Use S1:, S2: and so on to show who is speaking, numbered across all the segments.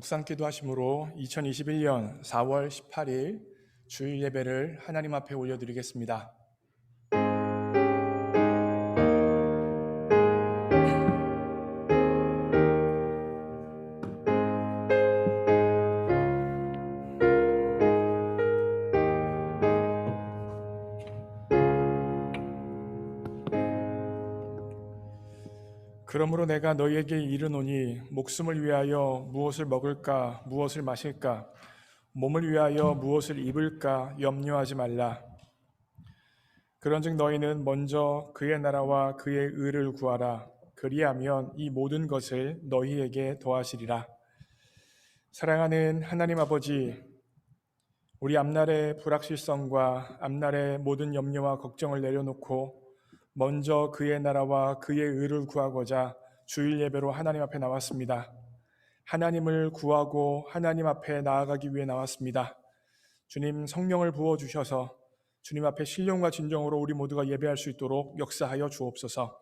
S1: 묵상기도 하심으로 2021년 4월 18일 주일 예배를 하나님 앞에 올려드리겠습니다. 그러므로 내가 너희에게 이르노니 목숨을 위하여 무엇을 먹을까 무엇을 마실까 몸을 위하여 무엇을 입을까 염려하지 말라. 그런즉 너희는 먼저 그의 나라와 그의 의를 구하라. 그리하면 이 모든 것을 너희에게 더하시리라. 사랑하는 하나님 아버지, 우리 앞날의 불확실성과 앞날의 모든 염려와 걱정을 내려놓고 먼저 그의 나라와 그의 의를 구하고자 주일 예배로 하나님 앞에 나왔습니다. 하나님을 구하고 하나님 앞에 나아가기 위해 나왔습니다. 주님, 성령을 부어주셔서 주님 앞에 신령과 진정으로 우리 모두가 예배할 수 있도록 역사하여 주옵소서.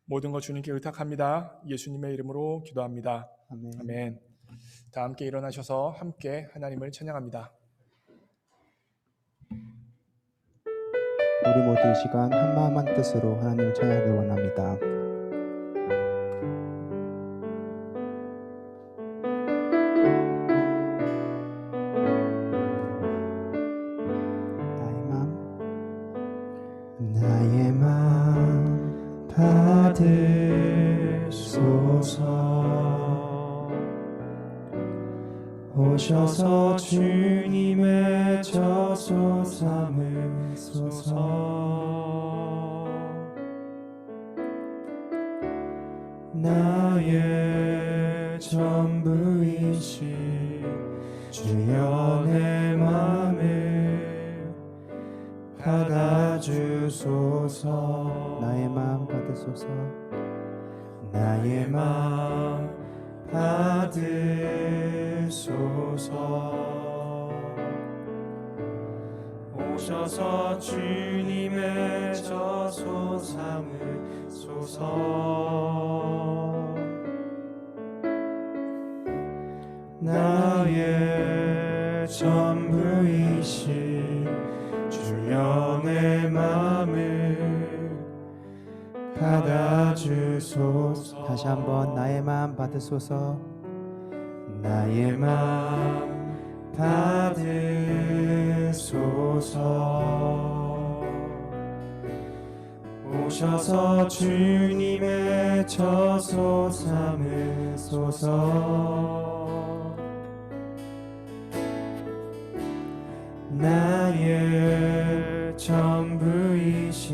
S1: 모든 것 주님께 의탁합니다. 예수님의 이름으로 기도합니다. 아멘. 다 함께 일어나셔서 함께 하나님을 찬양합니다.
S2: 우리 모두 이 시간 한마음 한뜻으로 하나님을 찬양하길 원합니다. 나의 맘 받으소서. 오셔서 주님의 저소 삼으소서. 나의 전부이신 주여 내 맘을 받아주소서. 나의 맘 받으소서. 나의 맘 받으소서. 오셔서 주님의 저소 삼으소서. 나의 전부이신 주여 내 맘을 받아주소서. 다시 한번 나의 마음 받으소서. 나의 마음 받으소서. 오셔서 주님의 저소 삼으소서. 나의 전부이신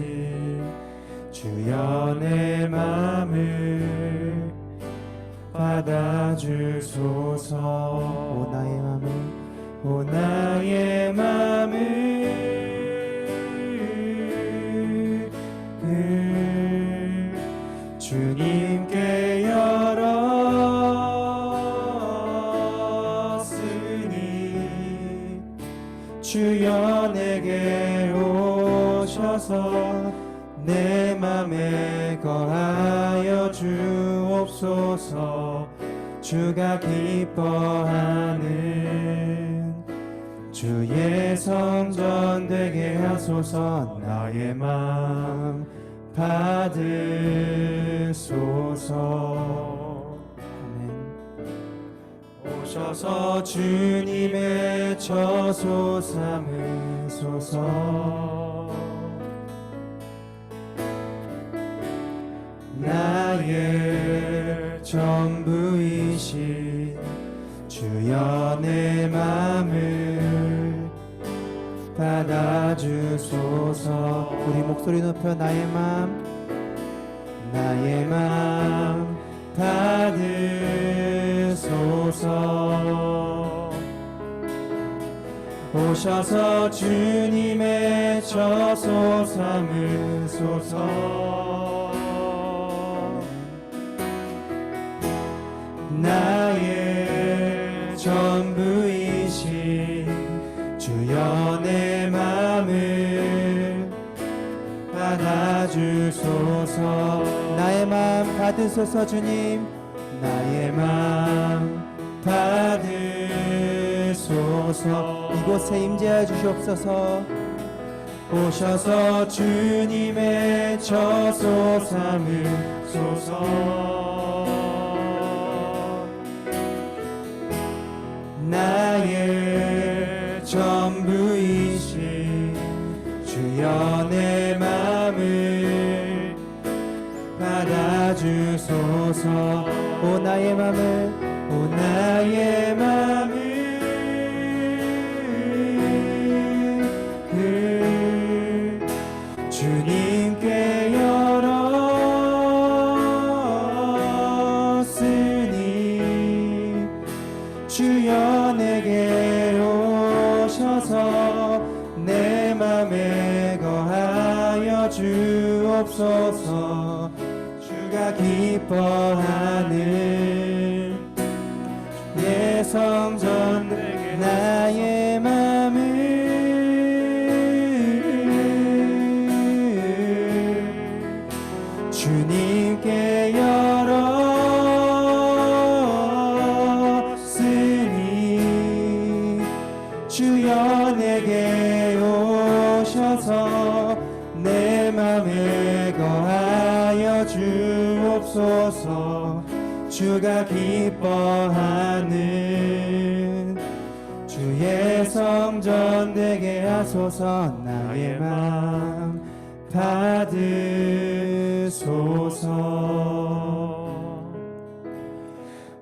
S2: 주여 내 맘을 받아주소서. 오 나의 맘을, 오 나의 맘을 주님께 열었으니 주여 내게 오셔서 내 맘에 거하여 주옵소서. 주가 기뻐하는 주의 성전 되게 하소서. 나의 맘 받으소서. 아멘. 오셔서 주님의 저소 삼으소서. 나의 전부이신 주여 내 맘을 받아주소서. 우리 목소리 높여 나의 맘, 나의 맘 받으소서. 오셔서 주님의 저소 삼으소서. 나의 전부이신 주여 내 맘을 받아주소서. 나의 맘 받으소서. 주님 나의 맘 받으소서. 이곳에 임재하여 주시옵소서.
S3: 오셔서 주님의 처소 삼으소서. 나의 전부이신 주여 내 맘을 받아주소서.
S2: 오 나의 맘을,
S3: 오 나의 맘을 주님께 열었으니 주여 내게 오셔서 내 맘에 거하여 주옵소서. 주가 기뻐하는 내 성전 나의 맘을 주님께 열었으니 주여 내게 오셔서 내 맘에 거하여 주옵소서. 주가 기뻐하는 주의 성전 되게 하소서. 나의 맘 받으소서.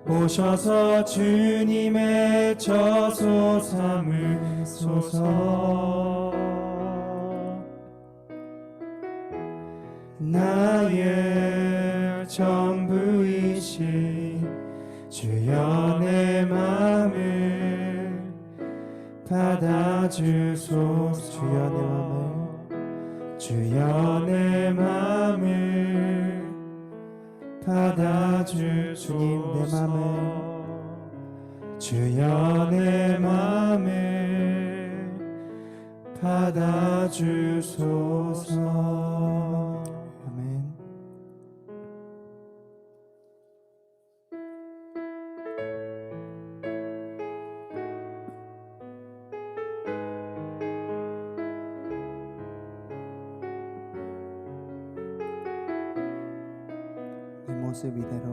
S3: 오셔서 주님의 처소 삼으소서. 나의 전부이신 주여 내 맘을 받아주소서. 주여 내 맘을 받아주소서. 주여 내 맘을 받아주소서.
S2: 아멘. 내 모습 이대로,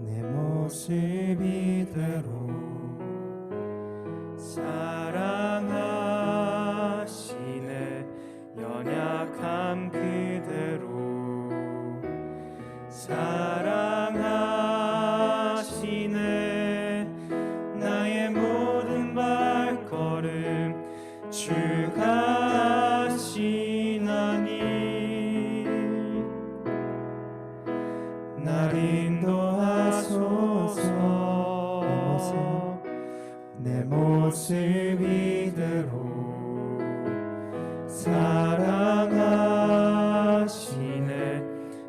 S3: 내 모습 이대로 사랑하시네. 연약함 그대로 사랑하시네. 나의 모든 발걸음 주가 하시나니 날 인도하소서. 내 모습 이대로 사랑하시네.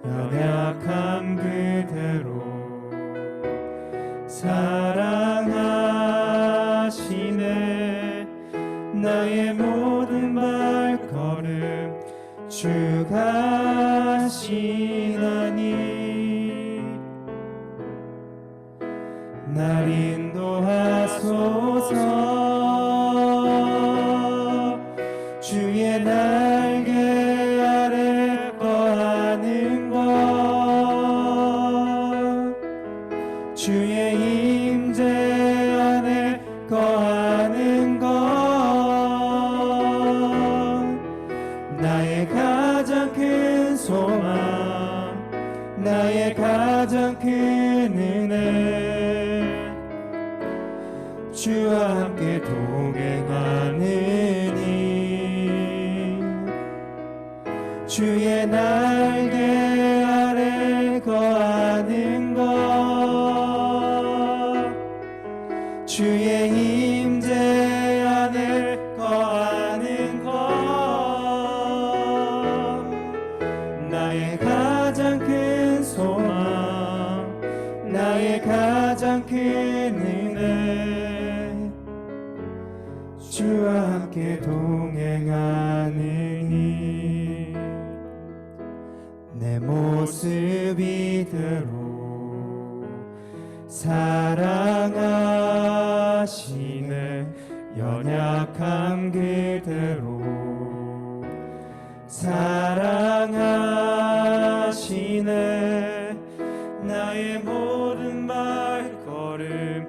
S3: 연약함 그대로 사랑하시네. 나의 모든 발걸음 주가 하시나니 날 인도하소서. 주의 날개 아래 거하는 것, 주의 임재 안에 거하는 것, 나의 가장 큰 소망, 나의 가장 큰 은혜, 주와 함께 동행하느니 주의 날개 아래 거하는 것, 주의 임재 안에 거하는 것, 나의 가장 큰 소망, 나의 가장 큰 은혜, 주와 함께 동행하느니 내 모습 이대로 사랑하시네 연약함 그대로 사랑하시네 나의 모든 발걸음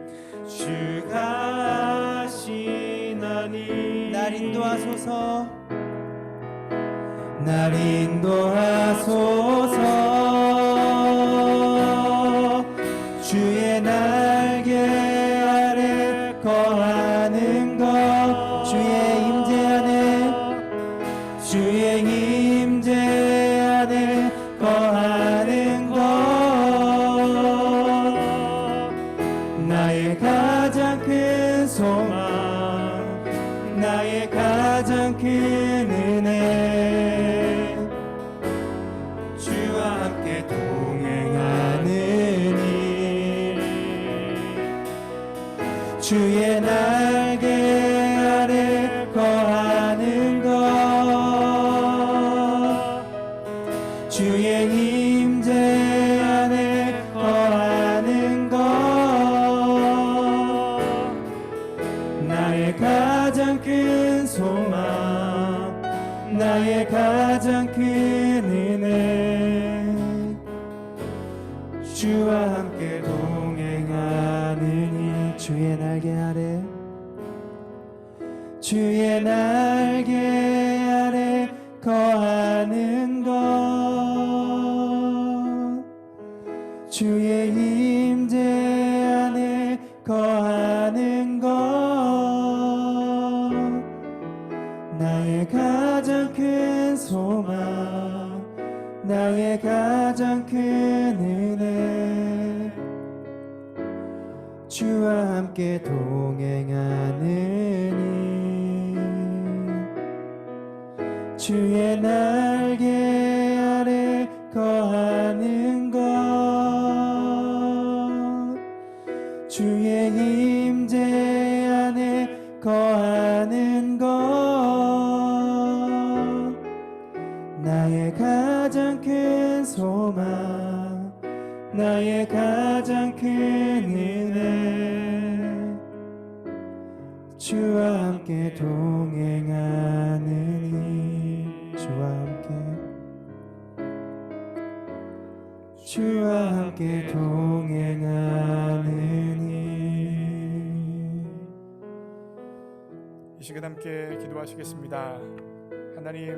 S3: 주가 하시나니 날 인도하소서 날 인도하소서 주의 날개 아래 거하는 것 주의 임재 안에 거하는 것 나의 가장 큰 소망 나의 가장 큰 은혜 주와 함께 동행하는 일 주의 날개 아래 거하는 것 주의 임재 안에 거하는 것 나의 가장 큰 소망 나의 가장 큰 은혜 주와 함께 동행하는 이 주의 날개 아래 주의 날개 아래 거하는 것 주의 임재 안에 거하는 것 나의 가장 큰 소망 나의 가장 큰 은혜 주와 함께 동행하는 이 주의 날개 아래 거하는 것 주의 임재 안에 거하는 것 나의 가장 큰 소망 나의 가장 큰 은혜 주와 함께 동행하는 이 주와 함께 동행하는
S1: 이 시간 함께 기도하시겠습니다. 하나님,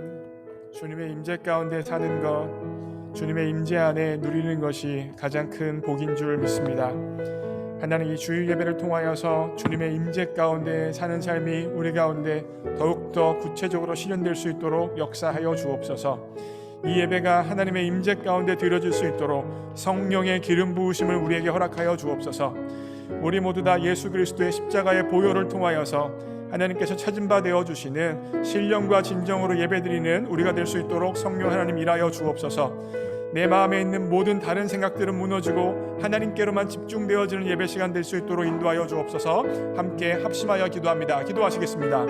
S1: 주님의 임재 가운데 사는 것, 주님의 임재 안에 누리는 것이 가장 큰 복인 줄 믿습니다. 하나님, 이 주일 예배를 통하여서 주님의 임재 가운데 사는 삶이 우리 가운데 더욱더 구체적으로 실현될 수 있도록 역사하여 주옵소서. 이 예배가 하나님의 임재 가운데 드려질 수 있도록 성령의 기름 부으심을 우리에게 허락하여 주옵소서. 우리 모두 다 예수 그리스도의 십자가의 보혈을 통하여서 하나님께서 찾은 바 되어 주시는 신령과 진정으로 예배드리는 우리가 될 수 있도록 성령 하나님 일하여 주옵소서. 내 마음에 있는 모든 다른 생각들은 무너지고 하나님께로만 집중되어지는 예배 시간 될 수 있도록 인도하여 주옵소서. 함께 합심하여 기도합니다. 기도하시겠습니다.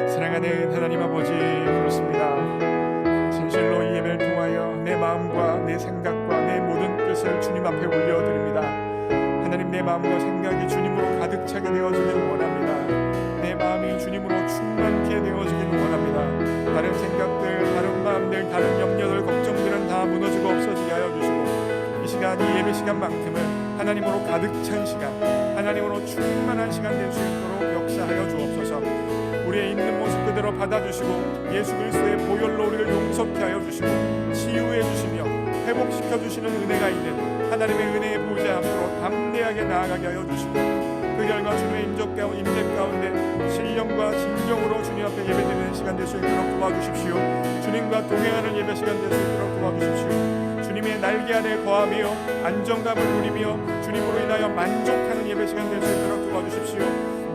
S1: 사랑하는 하나님 아버지, 그렇습니다. 진실로 이 예배를 통하여 내 마음과 내 생각과 내 모든 뜻을 주님 앞에 올려드립니다. 하나님, 내 마음과 생각이 주님으로 가득 차게 되어지기를 원합니다. 내 마음이 주님으로 충만케 되어지기를 원합니다. 다른 생각들, 다른 마음들, 다른 염려들, 걱정들은 다 무너지고 없어지게 하여 주시고, 이 시간, 이 예배 시간만큼은 하나님으로 가득 찬 시간, 하나님으로 충만한 시간 될 수 있도록 역사하여 주옵소서. 우리의 있는 모습 그대로 받아주시고 예수 그리스도의 보혈로 우리를 용서케 하여 주시고 치유해 주시며 회복시켜 주시는 은혜가 있는 하나님의 은혜의 보좌 앞으로 담대하게 나아가게 하여 주시고, 그 결과 주님의 임재 가운데 신령과 진정으로 주님 앞에 예배드리는 시간 될 수 있도록 도와주십시오. 주님과 동행하는 예배 시간 될 수 있도록 도와주십시오. 주님의 날개 안에 거하며 안정감을 누리며 주님으로 인하여 만족하는 예배 시간 될 수 있도록 도와주십시오.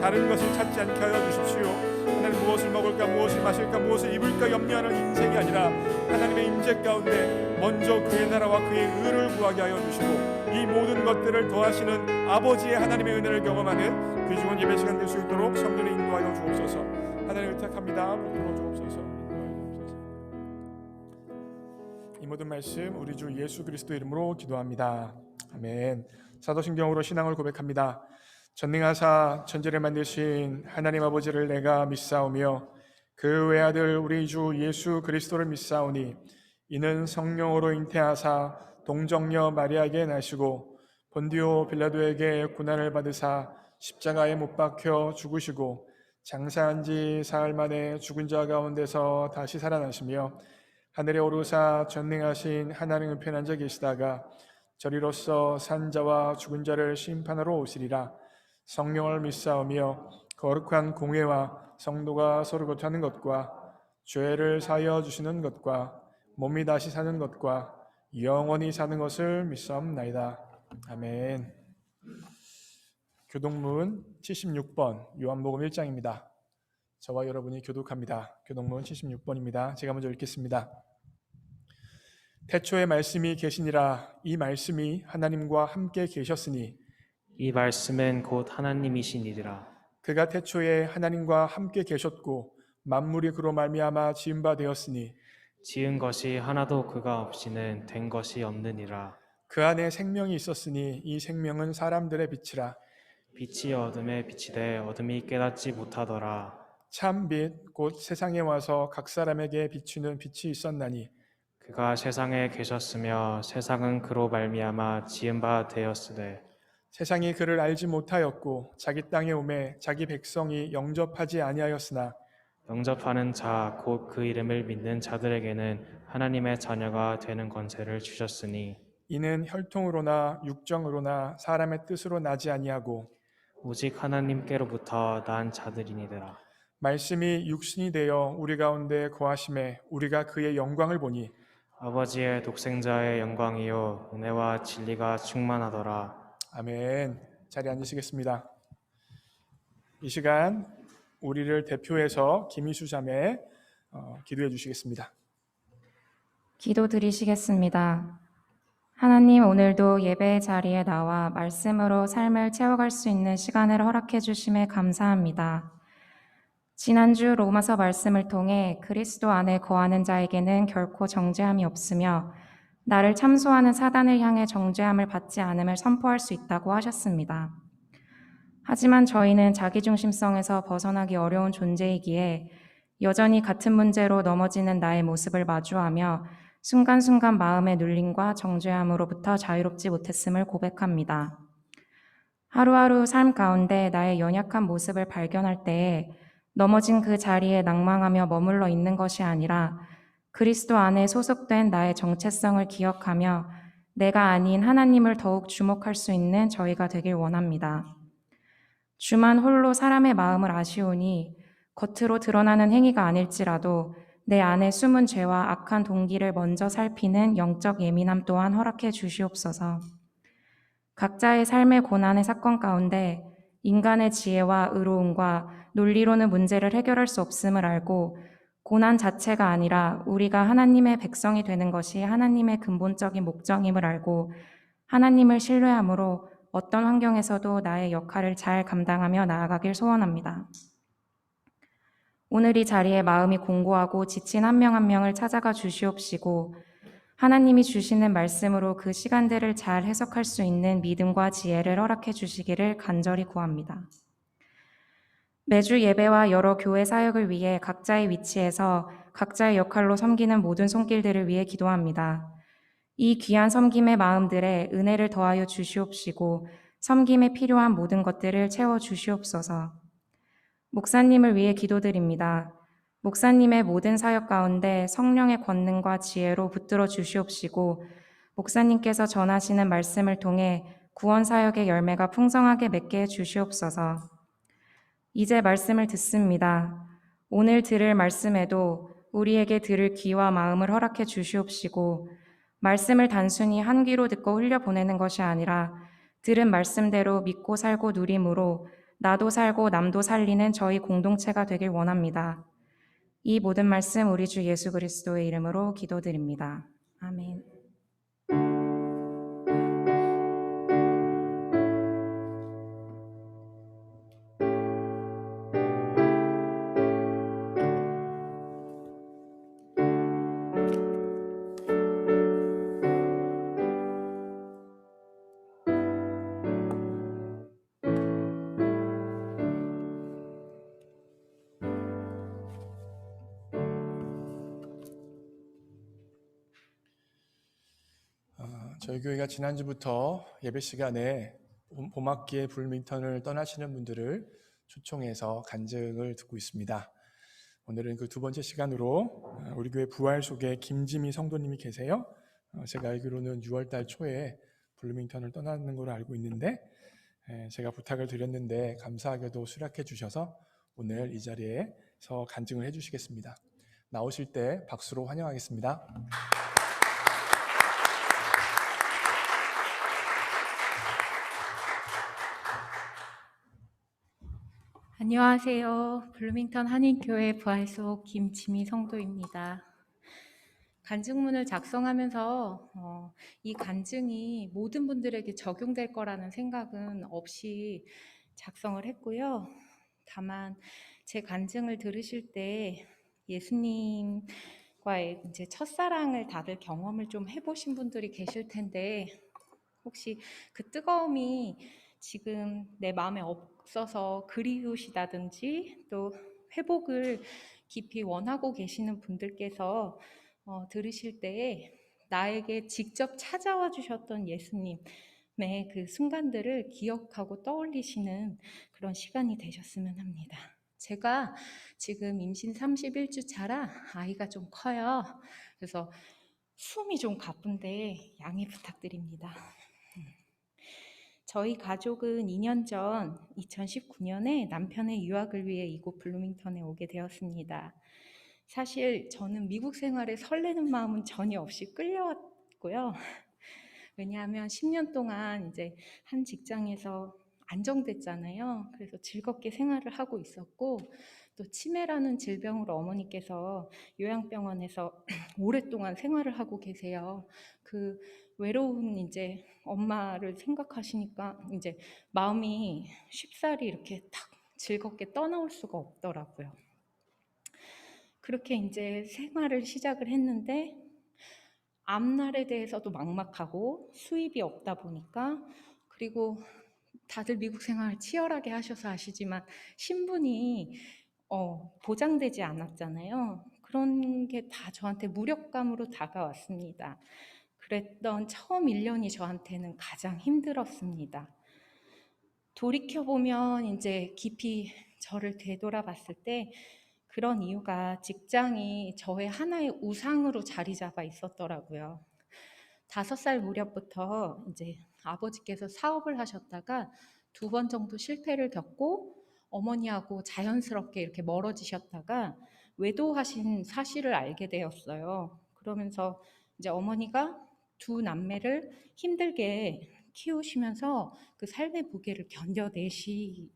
S1: 다른 것을 찾지 않게 하여 주십시오. 하나님, 무엇을 먹을까, 무엇을 마실까, 무엇을 입을까 염려하는 인생이 아니라 하나님의 임재 가운데 먼저 그의 나라와 그의 의를 구하게 하여 주시고, 이 모든 것들을 더하시는 아버지의 하나님의 은혜를 경험하는 귀중한 예배 시간 될 수 있도록 성령의 인도하여 주옵소서. 하나님 의탁합니다. 붙들어 주옵소서. 인도하여 주옵소서. 이 모든 말씀 우리 주 예수 그리스도 이름으로 기도합니다. 아멘. 사도신경으로 신앙을 고백합니다. 전능하사 천지를 만드신 하나님 아버지를 내가 믿사오며 그 외아들 우리 주 예수 그리스도를 믿사오니 이는 성령으로 잉태하사 동정녀 마리아에게 나시고 본디오 빌라도에게 고난을 받으사 십자가에 못 박혀 죽으시고 장사한 지 사흘 만에 죽은 자 가운데서 다시 살아나시며 하늘에 오르사 전능하신 하나님 우편에 앉아 계시다가 저리로서 산 자와 죽은 자를 심판하러 오시리라. 성령을 믿사오며 거룩한 공회와 성도가 서로 교통하는 것과 죄를 사하여 주시는 것과 몸이 다시 사는 것과 영원히 사는 것을 믿사옵나이다. 아멘. 교독문 76번 요한복음 1장입니다. 저와 여러분이 교독합니다. 교독문 76번입니다. 제가 먼저 읽겠습니다. 태초에 말씀이 계시니라. 이 말씀이 하나님과 함께 계셨으니
S4: 이 말씀은 곧 하나님이시니라.
S1: 그가 태초에 하나님과 함께 계셨고 만물이 그로 말미암아 지은 바 되었으니
S4: 지은 것이 하나도 그가 없이는 된 것이 없느니라.
S1: 그 안에 생명이 있었으니 이 생명은 사람들의 빛이라.
S4: 빛이 어둠에 비치되 어둠이 깨닫지 못하더라.
S1: 참 빛 곧 세상에 와서 각 사람에게 비추는 빛이 있었나니
S4: 그가 세상에 계셨으며 세상은 그로 말미암아 지은 바 되었으되
S1: 세상이 그를 알지 못하였고 자기 땅에 오매 자기 백성이 영접하지 아니하였으나
S4: 영접하는 자 곧 그 이름을 믿는 자들에게는 하나님의 자녀가 되는 권세를 주셨으니
S1: 이는 혈통으로나 육정으로나 사람의 뜻으로 나지 아니하고
S4: 오직 하나님께로부터 난 자들이니라.
S1: 말씀이 육신이 되어 우리 가운데 거하심에 우리가 그의 영광을 보니
S4: 아버지의 독생자의 영광이요 은혜와 진리가 충만하더라.
S1: 아멘. 자리에 앉으시겠습니다. 이 시간 우리를 대표해서 김희수 자매 기도해 주시겠습니다.
S5: 기도드리시겠습니다. 하나님, 오늘도 예배의 자리에 나와 말씀으로 삶을 채워갈 수 있는 시간을 허락해 주심에 감사합니다. 지난주 로마서 말씀을 통해 그리스도 안에 거하는 자에게는 결코 정죄함이 없으며 나를 참소하는 사단을 향해 정죄함을 받지 않음을 선포할 수 있다고 하셨습니다. 하지만 저희는 자기중심성에서 벗어나기 어려운 존재이기에 여전히 같은 문제로 넘어지는 나의 모습을 마주하며 순간순간 마음의 눌림과 정죄함으로부터 자유롭지 못했음을 고백합니다. 하루하루 삶 가운데 나의 연약한 모습을 발견할 때에 넘어진 그 자리에 낭망하며 머물러 있는 것이 아니라 그리스도 안에 소속된 나의 정체성을 기억하며 내가 아닌 하나님을 더욱 주목할 수 있는 저희가 되길 원합니다. 주만 홀로 사람의 마음을 아시오니 겉으로 드러나는 행위가 아닐지라도 내 안에 숨은 죄와 악한 동기를 먼저 살피는 영적 예민함 또한 허락해 주시옵소서. 각자의 삶의 고난의 사건 가운데 인간의 지혜와 의로움과 논리로는 문제를 해결할 수 없음을 알고 고난 자체가 아니라 우리가 하나님의 백성이 되는 것이 하나님의 근본적인 목적임을 알고 하나님을 신뢰함으로 어떤 환경에서도 나의 역할을 잘 감당하며 나아가길 소원합니다. 오늘 이 자리에 마음이 공고하고 지친 한 명 한 명을 찾아가 주시옵시고 하나님이 주시는 말씀으로 그 시간들을 잘 해석할 수 있는 믿음과 지혜를 허락해 주시기를 간절히 구합니다. 매주 예배와 여러 교회 사역을 위해 각자의 위치에서 각자의 역할로 섬기는 모든 손길들을 위해 기도합니다. 이 귀한 섬김의 마음들에 은혜를 더하여 주시옵시고 섬김에 필요한 모든 것들을 채워 주시옵소서. 목사님을 위해 기도드립니다. 목사님의 모든 사역 가운데 성령의 권능과 지혜로 붙들어 주시옵시고 목사님께서 전하시는 말씀을 통해 구원 사역의 열매가 풍성하게 맺게 해 주시옵소서. 이제 말씀을 듣습니다. 오늘 들을 말씀에도 우리에게 들을 귀와 마음을 허락해 주시옵시고 말씀을 단순히 한 귀로 듣고 흘려보내는 것이 아니라 들은 말씀대로 믿고 살고 누림으로 나도 살고 남도 살리는 저희 공동체가 되길 원합니다. 이 모든 말씀 우리 주 예수 그리스도의 이름으로 기도드립니다. 아멘.
S1: 저희 교회가 지난주부터 예배 시간에 봄학기에 불민턴을 떠나시는 분들을 초청해서 간증을 듣고 있습니다. 오늘은 그 두 번째 시간으로 우리 교회 부활 속에 김지미 성도님이 계세요. 제가 알기로는 6월달 초에 블루밍턴을 떠나는 걸로 알고 있는데 제가 부탁을 드렸는데 감사하게도 수락해 주셔서 오늘 이 자리에서 간증을 해주시겠습니다. 나오실 때 박수로 환영하겠습니다.
S6: 안녕하세요. 블루밍턴 한인교회 부활속 김지미 성도입니다. 간증문을 작성하면서 이 간증이 모든 분들에게 적용될 거라는 생각은 없이 작성을 했고요. 다만 제 간증을 들으실 때 예수님과의 이제 첫사랑을 다들 경험을 좀 해보신 분들이 계실 텐데 혹시 그 뜨거움이 지금 내 마음에 없어서 그리우시다든지 또 회복을 깊이 원하고 계시는 분들께서 들으실 때에 나에게 직접 찾아와 주셨던 예수님의 그 순간들을 기억하고 떠올리시는 그런 시간이 되셨으면 합니다. 제가 지금 임신 31주 차라 아이가 좀 커요. 그래서 숨이 좀 가쁜데 양해 부탁드립니다. 저희 가족은 2년 전 2019년에 남편의 유학을 위해 이곳 블루밍턴에 오게 되었습니다. 사실 저는 미국 생활에 설레는 마음은 전혀 없이 끌려왔고요. 왜냐하면 10년 동안 이제 한 직장에서 안정됐잖아요. 그래서 즐겁게 생활을 하고 있었고 또 치매라는 질병으로 어머니께서 요양병원에서 오랫동안 생활을 하고 계세요. 그 외로운 이제 엄마를 생각하시니까 이제 마음이 쉽사리 이렇게 탁 즐겁게 떠나올 수가 없더라고요. 그렇게 이제 생활을 시작을 했는데 앞날에 대해서도 막막하고 수입이 없다 보니까 그리고 다들 미국 생활 치열하게 하셔서 아시지만 신분이 보장되지 않았잖아요. 그런 게 다 저한테 무력감으로 다가왔습니다. 그랬던 처음 1년이 저한테는 가장 힘들었습니다. 돌이켜보면 이제 깊이 저를 되돌아봤을 때 그런 이유가 직장이 저의 하나의 우상으로 자리 잡아 있었더라고요. 5살 무렵부터 이제 아버지께서 사업을 하셨다가 2번 정도 실패를 겪고 어머니하고 자연스럽게 이렇게 멀어지셨다가 외도하신 사실을 알게 되었어요. 그러면서 이제 어머니가 2 남매를 힘들게 키우시면서 그 삶의 무게를 견뎌내시는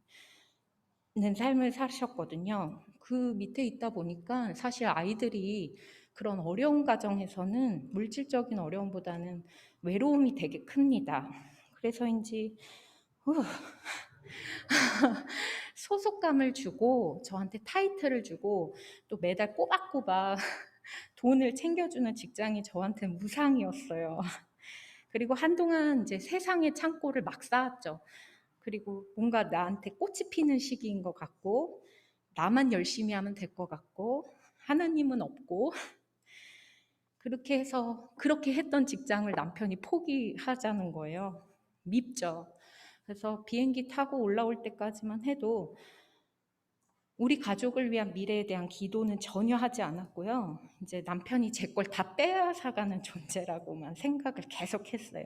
S6: 삶을 사셨거든요. 그 밑에 있다 보니까 사실 아이들이 그런 어려운 가정에서는 물질적인 어려움보다는 외로움이 되게 큽니다. 그래서인지 소속감을 주고 저한테 타이틀을 주고 또 매달 꼬박꼬박 돈을 챙겨주는 직장이 저한테 무상이었어요. 그리고 한동안 이제 세상의 창고를 막 쌓았죠. 그리고 뭔가 나한테 꽃이 피는 시기인 것 같고 나만 열심히 하면 될 것 같고 하나님은 없고 그렇게 해서 그렇게 했던 직장을 남편이 포기하자는 거예요. 밉죠. 그래서 비행기 타고 올라올 때까지만 해도 우리 가족을 위한 미래에 대한 기도는 전혀 하지 않았고요. 이제 남편이 제 걸 다 빼앗아가는 존재라고만 생각을 계속했어요.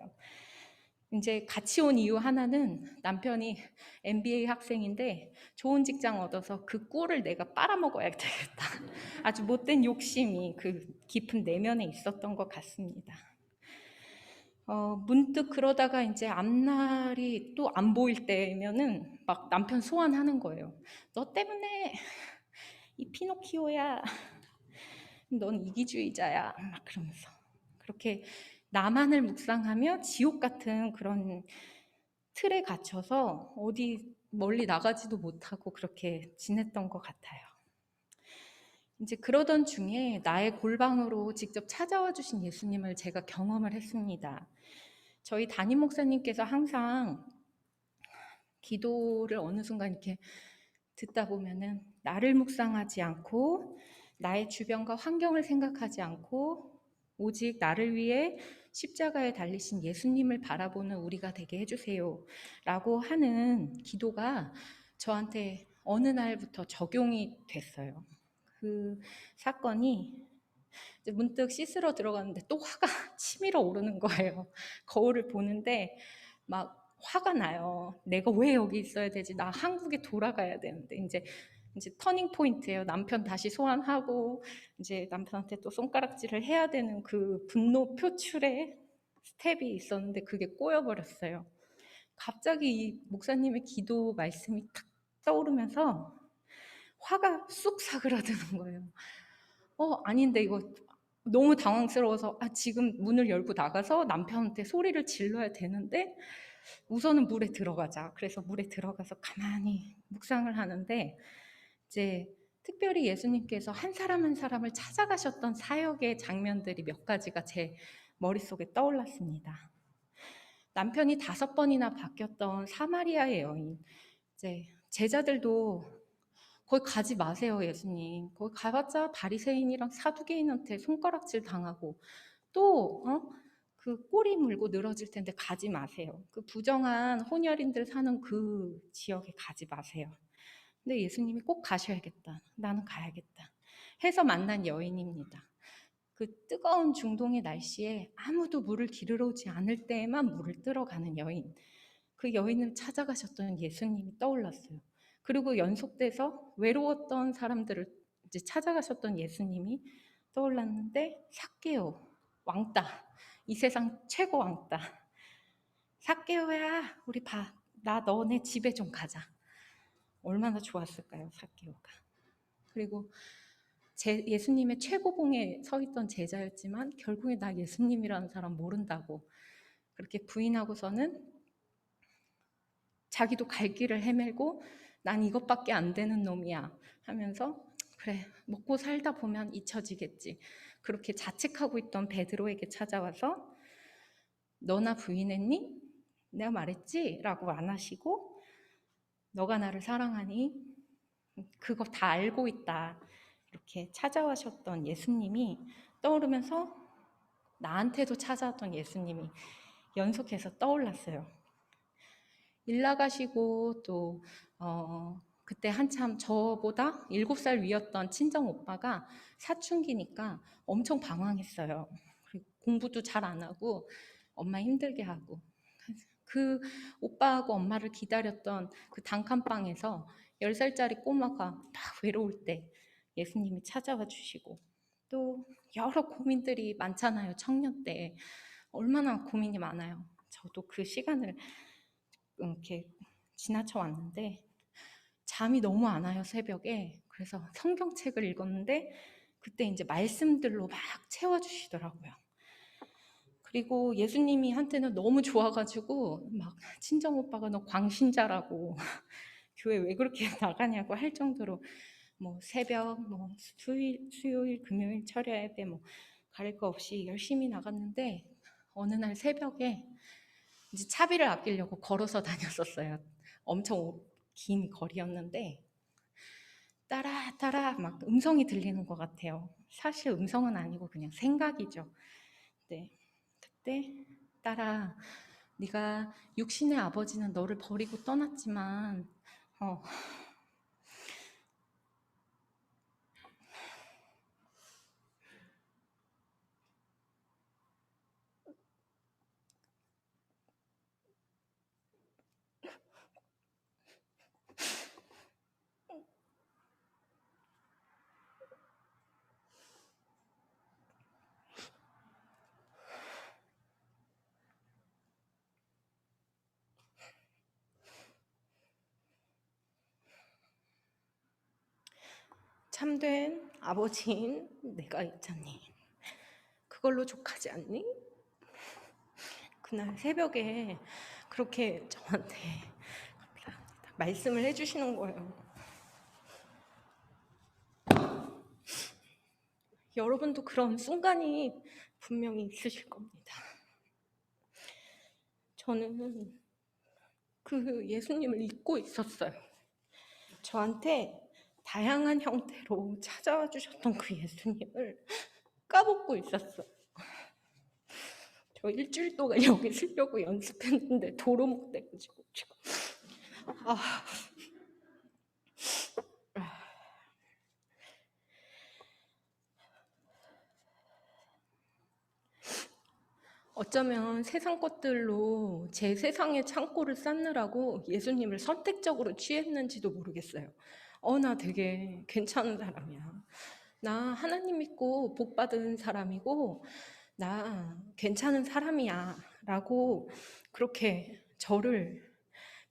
S6: 이제 같이 온 이유 하나는 남편이 MBA 학생인데 좋은 직장 얻어서 그 꿀을 내가 빨아먹어야 되겠다. 아주 못된 욕심이 그 깊은 내면에 있었던 것 같습니다. 문득 그러다가 이제 앞날이 또 안 보일 때면은 막 남편 소환하는 거예요. 너 때문에 이 피노키오야. 넌 이기주의자야. 막 그러면서 그렇게 나만을 묵상하며 지옥 같은 그런 틀에 갇혀서 어디 멀리 나가지도 못하고 그렇게 지냈던 것 같아요. 이제 그러던 중에 나의 골방으로 직접 찾아와 주신 예수님을 제가 경험을 했습니다. 저희 담임 목사님께서 항상 기도를 어느 순간 이렇게 듣다 보면은 나를 묵상하지 않고 나의 주변과 환경을 생각하지 않고 오직 나를 위해 십자가에 달리신 예수님을 바라보는 우리가 되게 해주세요. 라고 하는 기도가 저한테 어느 날부터 적용이 됐어요. 그 사건이 이제 문득 씻으러 들어갔는데 또 화가 치밀어 오르는 거예요. 거울을 보는데 막 화가 나요. 내가 왜 여기 있어야 되지? 나 한국에 돌아가야 되는데 이제 터닝 포인트예요. 남편 다시 소환하고 이제 남편한테 또 손가락질을 해야 되는 그 분노 표출의 스텝이 있었는데 그게 꼬여버렸어요. 갑자기 이 목사님의 기도 말씀이 탁 떠오르면서 화가 쑥 사그라드는 거예요. 아닌데 이거 너무 당황스러워서 지금 문을 열고 나가서 남편한테 소리를 질러야 되는데 우선은 물에 들어가자. 그래서 물에 들어가서 가만히 묵상을 하는데 이제 특별히 예수님께서 한 사람 한 사람을 찾아가셨던 사역의 장면들이 몇 가지가 제 머릿속에 떠올랐습니다. 남편이 5번이나 바뀌었던 사마리아의 여인. 이제 제자들도 거기 가지 마세요, 예수님. 거기 가봤자 바리새인이랑 사두개인한테 손가락질 당하고 또 그 꼬리 물고 늘어질 텐데 가지 마세요. 그 부정한 혼혈인들 사는 그 지역에 가지 마세요. 근데 예수님이 꼭 가셔야겠다. 나는 가야겠다. 해서 만난 여인입니다. 그 뜨거운 중동의 날씨에 아무도 물을 기르러 오지 않을 때에만 물을 뜨러 가는 여인. 그 여인을 찾아가셨던 예수님이 떠올랐어요. 그리고 연속돼서 외로웠던 사람들을 이제 찾아가셨던 예수님이 떠올랐는데 삭개오, 왕따. 이 세상 최고 왕따. 삭개오야, 우리 봐. 나 너네 집에 좀 가자. 얼마나 좋았을까요, 삭개오가. 그리고 예수님의 최고봉에 서 있던 제자였지만 결국에 나 예수님이라는 사람 모른다고 그렇게 부인하고서는 자기도 갈 길을 헤매고 난 이것밖에 안 되는 놈이야 하면서 그래 먹고 살다 보면 잊혀지겠지 그렇게 자책하고 있던 베드로에게 찾아와서 너나 부인했니? 내가 말했지? 라고 안 하시고 너가 나를 사랑하니? 그거 다 알고 있다 이렇게 찾아와셨던 예수님이 떠오르면서 나한테도 찾아왔던 예수님이 연속해서 떠올랐어요. 일 나가시고 또 그때 한참 저보다 7살 위였던 친정 오빠가 사춘기니까 엄청 방황했어요. 그리고 공부도 잘 안 하고 엄마 힘들게 하고 그 오빠하고 엄마를 기다렸던 그 단칸방에서 10살짜리 꼬마가 막 외로울 때 예수님이 찾아와 주시고 또 여러 고민들이 많잖아요. 청년 때 얼마나 고민이 많아요. 저도 그 시간을 이렇게 지나쳐 왔는데 잠이 너무 안 와요, 새벽에. 그래서 성경책을 읽었는데 그때 이제 말씀들로 막 채워주시더라고요. 그리고 예수님이 한테는 너무 좋아가지고 막 친정 오빠가 너 광신자라고 교회 왜 그렇게 나가냐고 할 정도로 뭐 새벽, 뭐 수요일, 금요일 처리해야 돼, 뭐 가릴 거 없이 열심히 나갔는데 어느 날 새벽에 이제 차비를 아끼려고 걸어서 다녔었어요. 엄청 긴 거리였는데 따라 막 음성이 들리는 것 같아요. 사실 음성은 아니고 그냥 생각이죠. 네, 그때 따라 네가 육신의 아버지는 너를 버리고 떠났지만 참된 아버지인 내가 있잖니. 그걸로 족하지 않니? 그날 새벽에 그렇게 저한테 말씀을 해주시는 거예요. 여러분도 그런 순간이 분명히 있으실 겁니다. 저는 그 예수님을 잊고 있었어요. 저한테 다양한 형태로 찾아와 주셨던 그 예수님을 까먹고 있었어요. 저 일주일 동안 여기 쓰려고 연습했는데 도로 못 돼가지고 지금. 어쩌면 세상 것들로 제 세상의 창고를 쌓느라고 예수님을 선택적으로 취했는지도 모르겠어요. 나 되게 괜찮은 사람이야. 나 하나님 믿고 복 받은 사람이고, 나 괜찮은 사람이야. 라고 그렇게 저를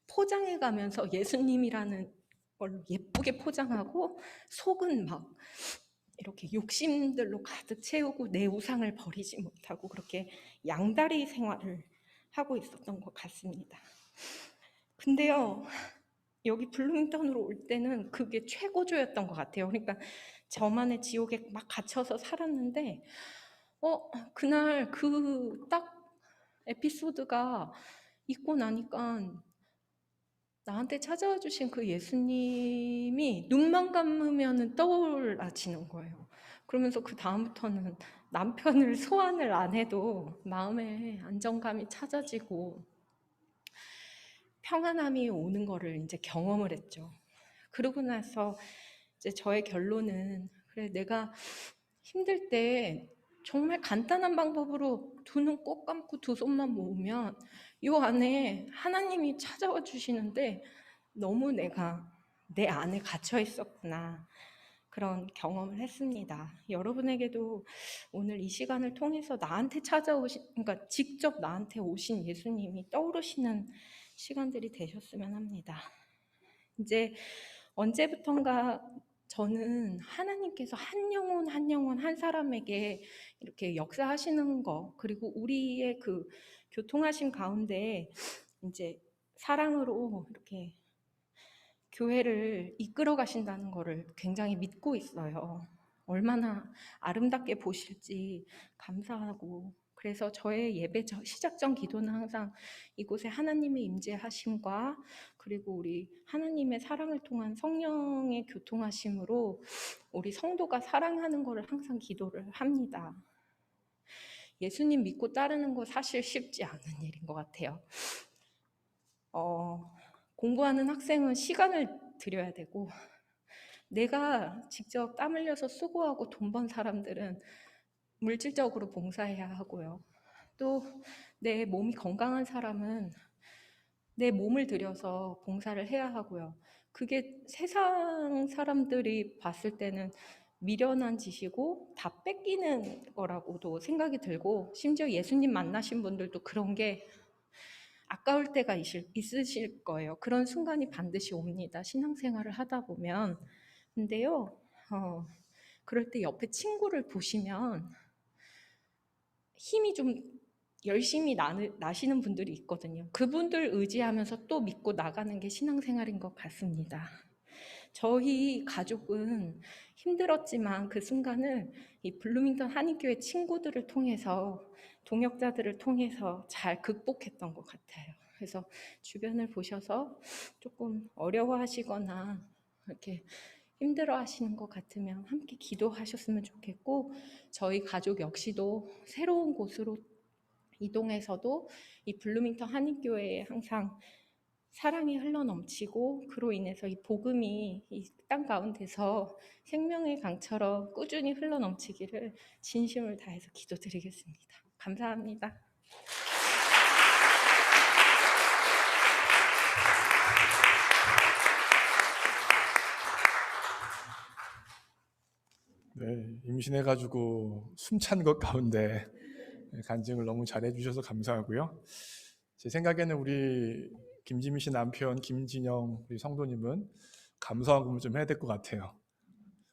S6: 포장해 가면서 예수님이라는 걸로 예쁘게 포장하고, 속은 막 이렇게 욕심들로 가득 채우고 내 우상을 버리지 못하고 그렇게 양다리 생활을 하고 있었던 것 같습니다. 근데요, 여기 블루밍턴으로 올 때는 그게 최고조였던 것 같아요. 그러니까 저만의 지옥에 막 갇혀서 살았는데, 그날 그 딱 에피소드가 있고 나니까 나한테 찾아와 주신 그 예수님이 눈만 감으면 떠올라지는 거예요. 그러면서 그 다음부터는 남편을 소환을 안 해도 마음에 안정감이 찾아지고 평안함이 오는 거를 이제 경험을 했죠. 그러고 나서 이제 저의 결론은, 그래, 내가 힘들 때 정말 간단한 방법으로 두 눈 꼭 감고 두 손만 모으면 요 안에 하나님이 찾아와 주시는데 너무 내가 내 안에 갇혀 있었구나, 그런 경험을 했습니다. 여러분에게도 오늘 이 시간을 통해서 나한테 그러니까 직접 나한테 오신 예수님이 떠오르시는 시간들이 되셨으면 합니다. 이제 언제부턴가 저는 하나님께서 한 영혼 한 영혼 한 사람에게 이렇게 역사하시는 거, 그리고 우리의 그 교통하심 가운데 이제 사랑으로 이렇게 교회를 이끌어 가신다는 거를 굉장히 믿고 있어요. 얼마나 아름답게 보실지 감사하고, 그래서 저의 예배 시작 전 기도는 항상 이곳에 하나님의 임재하심과 그리고 우리 하나님의 사랑을 통한 성령의 교통하심으로 우리 성도가 사랑하는 것을 항상 기도를 합니다. 예수님 믿고 따르는 거 사실 쉽지 않은 일인 것 같아요. 공부하는 학생은 시간을 들여야 되고, 내가 직접 땀 흘려서 수고하고 돈 번 사람들은 물질적으로 봉사해야 하고요. 또 내 몸이 건강한 사람은 내 몸을 들여서 봉사를 해야 하고요. 그게 세상 사람들이 봤을 때는 미련한 짓이고 다 뺏기는 거라고도 생각이 들고, 심지어 예수님 만나신 분들도 그런 게 아까울 때가 있으실 거예요. 그런 순간이 반드시 옵니다. 신앙생활을 하다 보면. 근데요, 그럴 때 옆에 친구를 보시면 힘이 좀 열심히 나시는 분들이 있거든요. 그분들 의지하면서 또 믿고 나가는 게 신앙생활인 것 같습니다. 저희 가족은 힘들었지만 그 순간을 이 블루밍턴 한인교회 친구들을 통해서, 동역자들을 통해서 잘 극복했던 것 같아요. 그래서 주변을 보셔서 조금 어려워하시거나 이렇게 힘들어 하시는 것 같으면 함께 기도하셨으면 좋겠고, 저희 가족 역시도 새로운 곳으로 이동해서도 이 블루밍턴 한인교회에 항상 사랑이 흘러넘치고, 그로 인해서 이 복음이 이 땅 가운데서 생명의 강처럼 꾸준히 흘러넘치기를 진심을 다해서 기도드리겠습니다. 감사합니다.
S1: 네, 임신해가지고 숨찬 것 가운데 간증을 너무 잘해주셔서 감사하고요. 제 생각에는 우리 김지민 씨 남편 김진영 우리 성도님은 감사하고 좀 해야 될 것 같아요.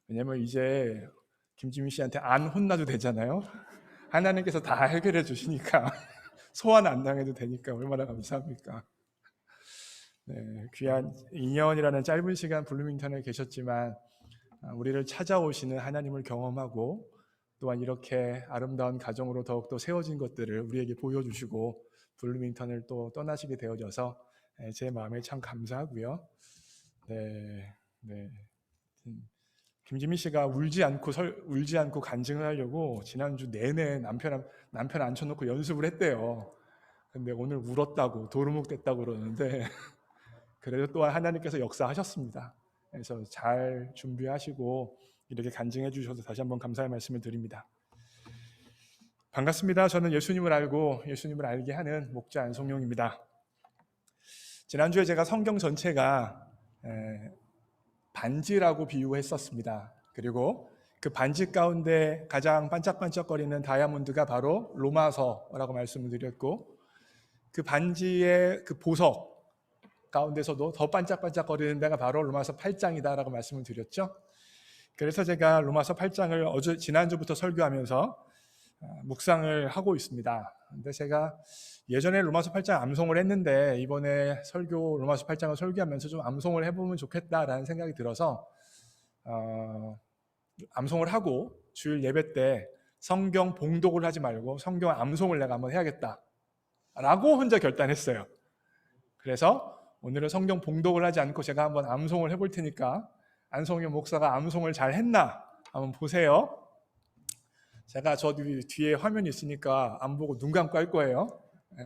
S1: 왜냐면 이제 김지민 씨한테 안 혼나도 되잖아요. 하나님께서 다 해결해 주시니까 소환 안 당해도 되니까 얼마나 감사합니까. 네, 귀한 2년이라는 짧은 시간 블루밍턴에 계셨지만 우리를 찾아오시는 하나님을 경험하고, 또한 이렇게 아름다운 가정으로 더욱더 세워진 것들을 우리에게 보여주시고 블루밍턴을 또 떠나시게 되어져서 제 마음에 참 감사하고요. 네. 김지민 씨가 울지 않고 간증을 하려고 지난주 내내 남편 앉혀놓고 연습을 했대요. 근데 오늘 울었다고 도루묵 됐다고 그러는데 그래도 또한 하나님께서 역사하셨습니다. 그래서 잘 준비하시고 이렇게 간증해 주셔서 다시 한번 감사의 말씀을 드립니다. 반갑습니다. 저는 예수님을 알고 예수님을 알게 하는 목자 안성용입니다. 지난주에 제가 성경 전체가 반지라고 비유했었습니다. 그리고 그 반지 가운데 가장 반짝반짝거리는 다이아몬드가 바로 로마서라고 말씀을 드렸고, 그 반지의 그 보석 가운데서도 더 반짝반짝거리는 데가 바로 로마서 8장이다라고 말씀을 드렸죠. 그래서 제가 로마서 8장을 지난주부터 설교하면서 묵상을 하고 있습니다. 근데 제가 예전에 로마서 8장 암송을 했는데 이번에 로마서 8장을 설교하면서 좀 암송을 해보면 좋겠다라는 생각이 들어서 암송을 하고 주일 예배 때 성경 봉독을 하지 말고 성경 암송을 내가 한번 해야겠다라고 혼자 결단했어요. 그래서 오늘은 성경 봉독을 하지 않고 제가 한번 암송을 해볼 테니까 안성용 목사가 암송을 잘 했나 한번 보세요. 제가 저 뒤에 화면이 있으니까 안 보고 눈 감고 할 거예요. 네.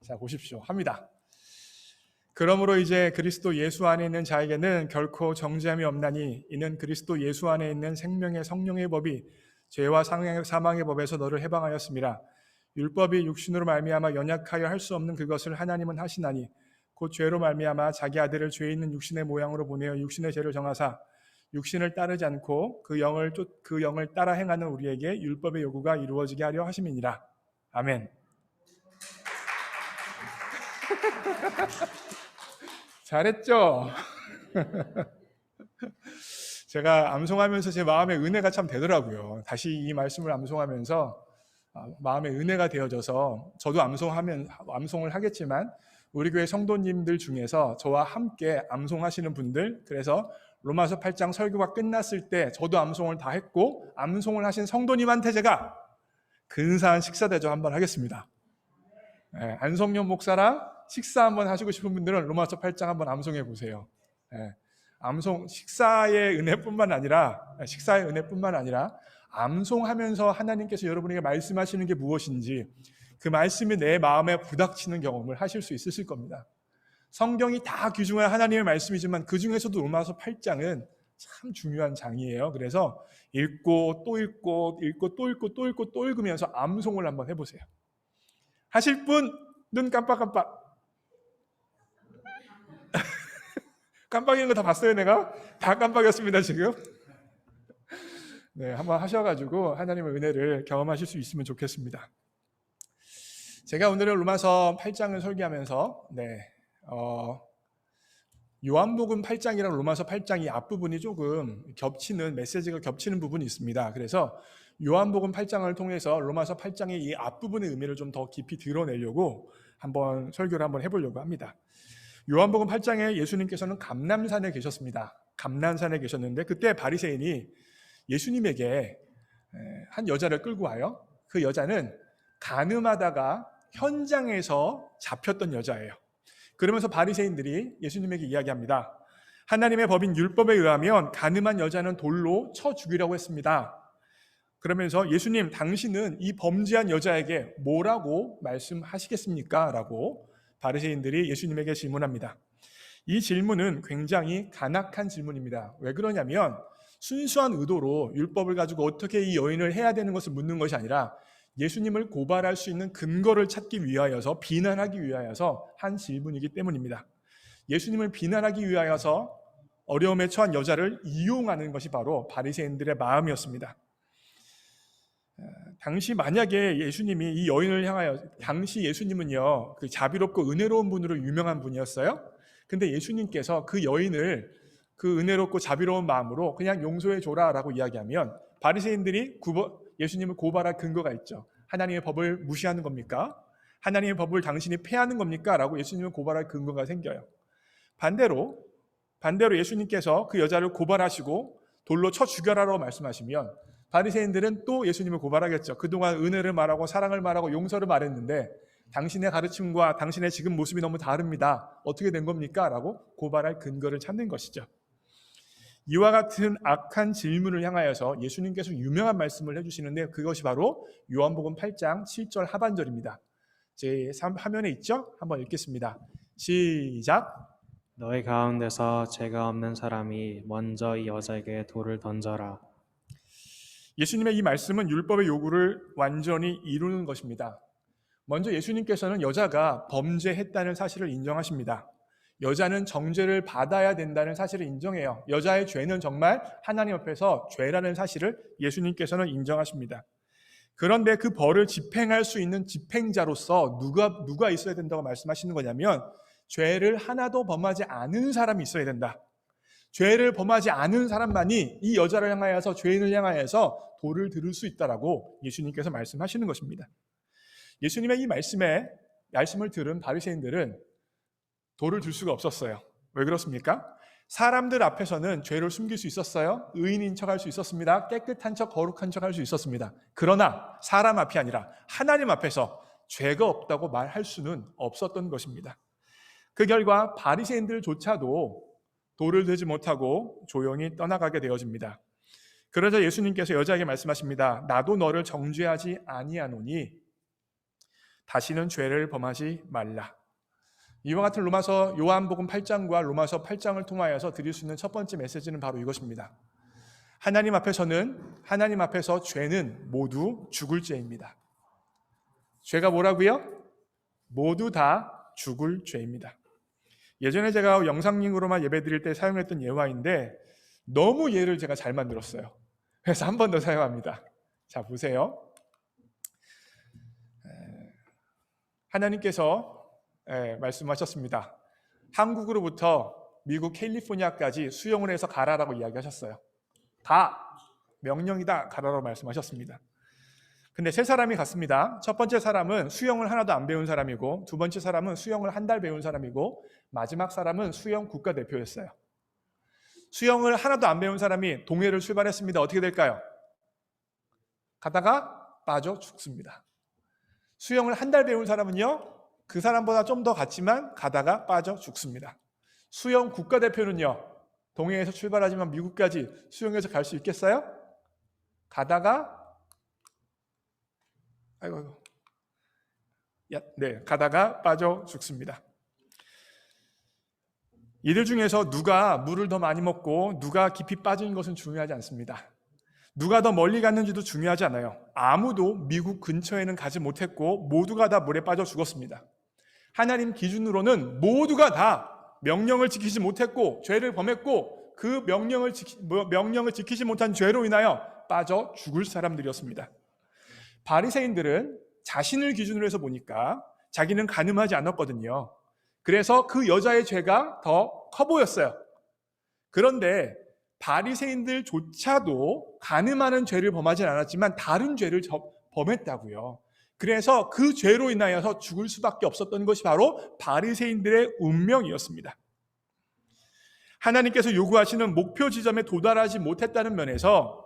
S1: 자, 보십시오. 합니다. 그러므로 이제 그리스도 예수 안에 있는 자에게는 결코 정죄함이 없나니 이는 그리스도 예수 안에 있는 생명의 성령의 법이 죄와 사망의 법에서 너를 해방하였습니다. 율법이 육신으로 말미암아 연약하여 할 수 없는 그것을 하나님은 하시나니 곧 죄로 말미암아 자기 아들을 죄 있는 육신의 모양으로 보내어 육신의 죄를 정하사 육신을 따르지 않고 그 영을 따라 행하는 우리에게 율법의 요구가 이루어지게 하려 하심이니라. 아멘. 잘했죠? 제가 암송하면서 제 마음에 은혜가 참 되더라고요. 다시 이 말씀을 암송하면서 마음에 은혜가 되어져서 저도 암송을 하겠지만 우리 교회 성도님들 중에서 저와 함께 암송하시는 분들, 그래서 로마서 8장 설교가 끝났을 때 저도 암송을 다 했고 암송을 하신 성도님한테 제가 근사한 식사 대접 한번 하겠습니다. 네, 안성용 목사랑 식사 한번 하시고 싶은 분들은 로마서 8장 한번 암송해 보세요. 네, 식사의 은혜뿐만 아니라 암송하면서 하나님께서 여러분에게 말씀하시는 게 무엇인지 그 말씀이 내 마음에 부닥치는 경험을 하실 수 있으실 겁니다. 성경이 다 귀중한 하나님의 말씀이지만 그 중에서도 로마서 8장은 참 중요한 장이에요. 그래서 읽고 또 읽고 또 읽으면서 암송을 한번 해보세요. 하실 분 눈 깜빡깜빡. 깜빡이는 거 다 봤어요. 내가 다 깜빡였습니다 지금. 네, 한번 하셔가지고 하나님의 은혜를 경험하실 수 있으면 좋겠습니다. 제가 오늘은 로마서 8장을 설교하면서 요한복음 8장이랑 로마서 8장 이 앞부분이 조금 메시지가 겹치는 부분이 있습니다. 그래서 요한복음 8장을 통해서 로마서 8장의 이 앞부분의 의미를 좀 더 깊이 드러내려고 한번 설교를 한번 해보려고 합니다. 요한복음 8장에 예수님께서는 감람산에 계셨습니다. 감람산에 계셨는데 그때 바리새인이 예수님에게 한 여자를 끌고 와요. 그 여자는 간음하다가 현장에서 잡혔던 여자예요. 그러면서 바리새인들이 예수님에게 이야기합니다. 하나님의 법인 율법에 의하면 간음한 여자는 돌로 쳐 죽이라고 했습니다. 그러면서 예수님, 당신은 이 범죄한 여자에게 뭐라고 말씀하시겠습니까? 라고 바리새인들이 예수님에게 질문합니다. 이 질문은 굉장히 간악한 질문입니다. 왜 그러냐면 순수한 의도로 율법을 가지고 어떻게 이 여인을 해야 되는 것을 묻는 것이 아니라 예수님을 고발할 수 있는 근거를 찾기 위하여서, 비난하기 위하여서 한 질문이기 때문입니다. 예수님을 비난하기 위하여서 어려움에 처한 여자를 이용하는 것이 바로 바리새인들의 마음이었습니다. 당시 만약에 예수님이 이 여인을 향하여, 당시 예수님은요 그 자비롭고 은혜로운 분으로 유명한 분이었어요. 근데 예수님께서 그 여인을 그 은혜롭고 자비로운 마음으로 그냥 용서해 줘라라고 이야기하면 바리새인들이 예수님을 고발할 근거가 있죠. 하나님의 법을 무시하는 겁니까? 하나님의 법을 당신이 폐하는 겁니까? 라고 예수님을 고발할 근거가 생겨요. 반대로 예수님께서 그 여자를 고발하시고 돌로 쳐 죽여라라고 말씀하시면 바리새인들은 또 예수님을 고발하겠죠. 그동안 은혜를 말하고 사랑을 말하고 용서를 말했는데 당신의 가르침과 당신의 지금 모습이 너무 다릅니다. 어떻게 된 겁니까? 라고 고발할 근거를 찾는 것이죠. 이와 같은 악한 질문을 향하여서 예수님께서 유명한 말씀을 해주시는데 그것이 바로 요한복음 8장 7절 하반절입니다. 제 화면에 있죠? 한번 읽겠습니다. 시작.
S4: 너희 가운데서 죄가 없는 사람이 먼저 이 여자에게 돌을 던져라.
S1: 예수님의 이 말씀은 율법의 요구를 완전히 이루는 것입니다. 먼저 예수님께서는 여자가 범죄했다는 사실을 인정하십니다. 여자는 정죄를 받아야 된다는 사실을 인정해요. 여자의 죄는 정말 하나님 앞에서 죄라는 사실을 예수님께서는 인정하십니다. 그런데 그 벌을 집행할 수 있는 집행자로서 누가 있어야 된다고 말씀하시는 거냐면 죄를 하나도 범하지 않은 사람이 있어야 된다. 죄를 범하지 않은 사람만이 이 여자를 향하여서 죄인을 향하여서 돌을 들을 수 있다라고 예수님께서 말씀하시는 것입니다. 예수님의 이 말씀을 들은 바리새인들은 돌을 들 수가 없었어요. 왜 그렇습니까? 사람들 앞에서는 죄를 숨길 수 있었어요. 의인인 척할 수 있었습니다. 깨끗한 척, 거룩한 척 할 수 있었습니다. 그러나 사람 앞이 아니라 하나님 앞에서 죄가 없다고 말할 수는 없었던 것입니다. 그 결과 바리새인들조차도 돌을 들지 못하고 조용히 떠나가게 되어집니다. 그러자 예수님께서 여자에게 말씀하십니다. 나도 너를 정죄하지 아니하노니 다시는 죄를 범하지 말라. 이와 같은 요한복음 8장과 로마서 8장을 통하여서 드릴 수 있는 첫 번째 메시지는 바로 이것입니다. 하나님 앞에서 죄는 모두 죽을 죄입니다. 죄가 뭐라고요? 모두 다 죽을 죄입니다. 예전에 제가 영상링으로만 예배 드릴 때 사용했던 예화인데 너무 예를 제가 잘 만들었어요. 그래서 한 번 더 사용합니다. 자, 보세요. 하나님께서 말씀하셨습니다. 한국으로부터 미국 캘리포니아까지 수영을 해서 가라라고 이야기하셨어요. 가! 명령이다! 가라라고 말씀하셨습니다. 근데 세 사람이 갔습니다. 첫 번째 사람은 수영을 하나도 안 배운 사람이고 두 번째 사람은 수영을 한 달 배운 사람이고 마지막 사람은 수영 국가대표였어요. 수영을 하나도 안 배운 사람이 동해를 출발했습니다. 어떻게 될까요? 가다가 빠져 죽습니다. 수영을 한 달 배운 사람은요, 그 사람보다 좀 더 갔지만 가다가 빠져 죽습니다. 수영 국가대표는요, 동해에서 출발하지만 미국까지 수영해서 갈 수 있겠어요? 가다가 가다가 빠져 죽습니다. 이들 중에서 누가 물을 더 많이 먹고 누가 깊이 빠진 것은 중요하지 않습니다. 누가 더 멀리 갔는지도 중요하지 않아요. 아무도 미국 근처에는 가지 못했고 모두가 다 물에 빠져 죽었습니다. 하나님 기준으로는 모두가 다 명령을 지키지 못했고 죄를 범했고 그 명령을 지키지 못한 죄로 인하여 빠져 죽을 사람들이었습니다. 바리새인들은 자신을 기준으로 해서 보니까 자기는 가늠하지 않았거든요. 그래서 그 여자의 죄가 더 커 보였어요. 그런데 바리새인들조차도 가늠하는 죄를 범하지 않았지만 다른 죄를 범했다고요. 그래서 그 죄로 인하여서 죽을 수밖에 없었던 것이 바로 바리새인들의 운명이었습니다. 하나님께서 요구하시는 목표 지점에 도달하지 못했다는 면에서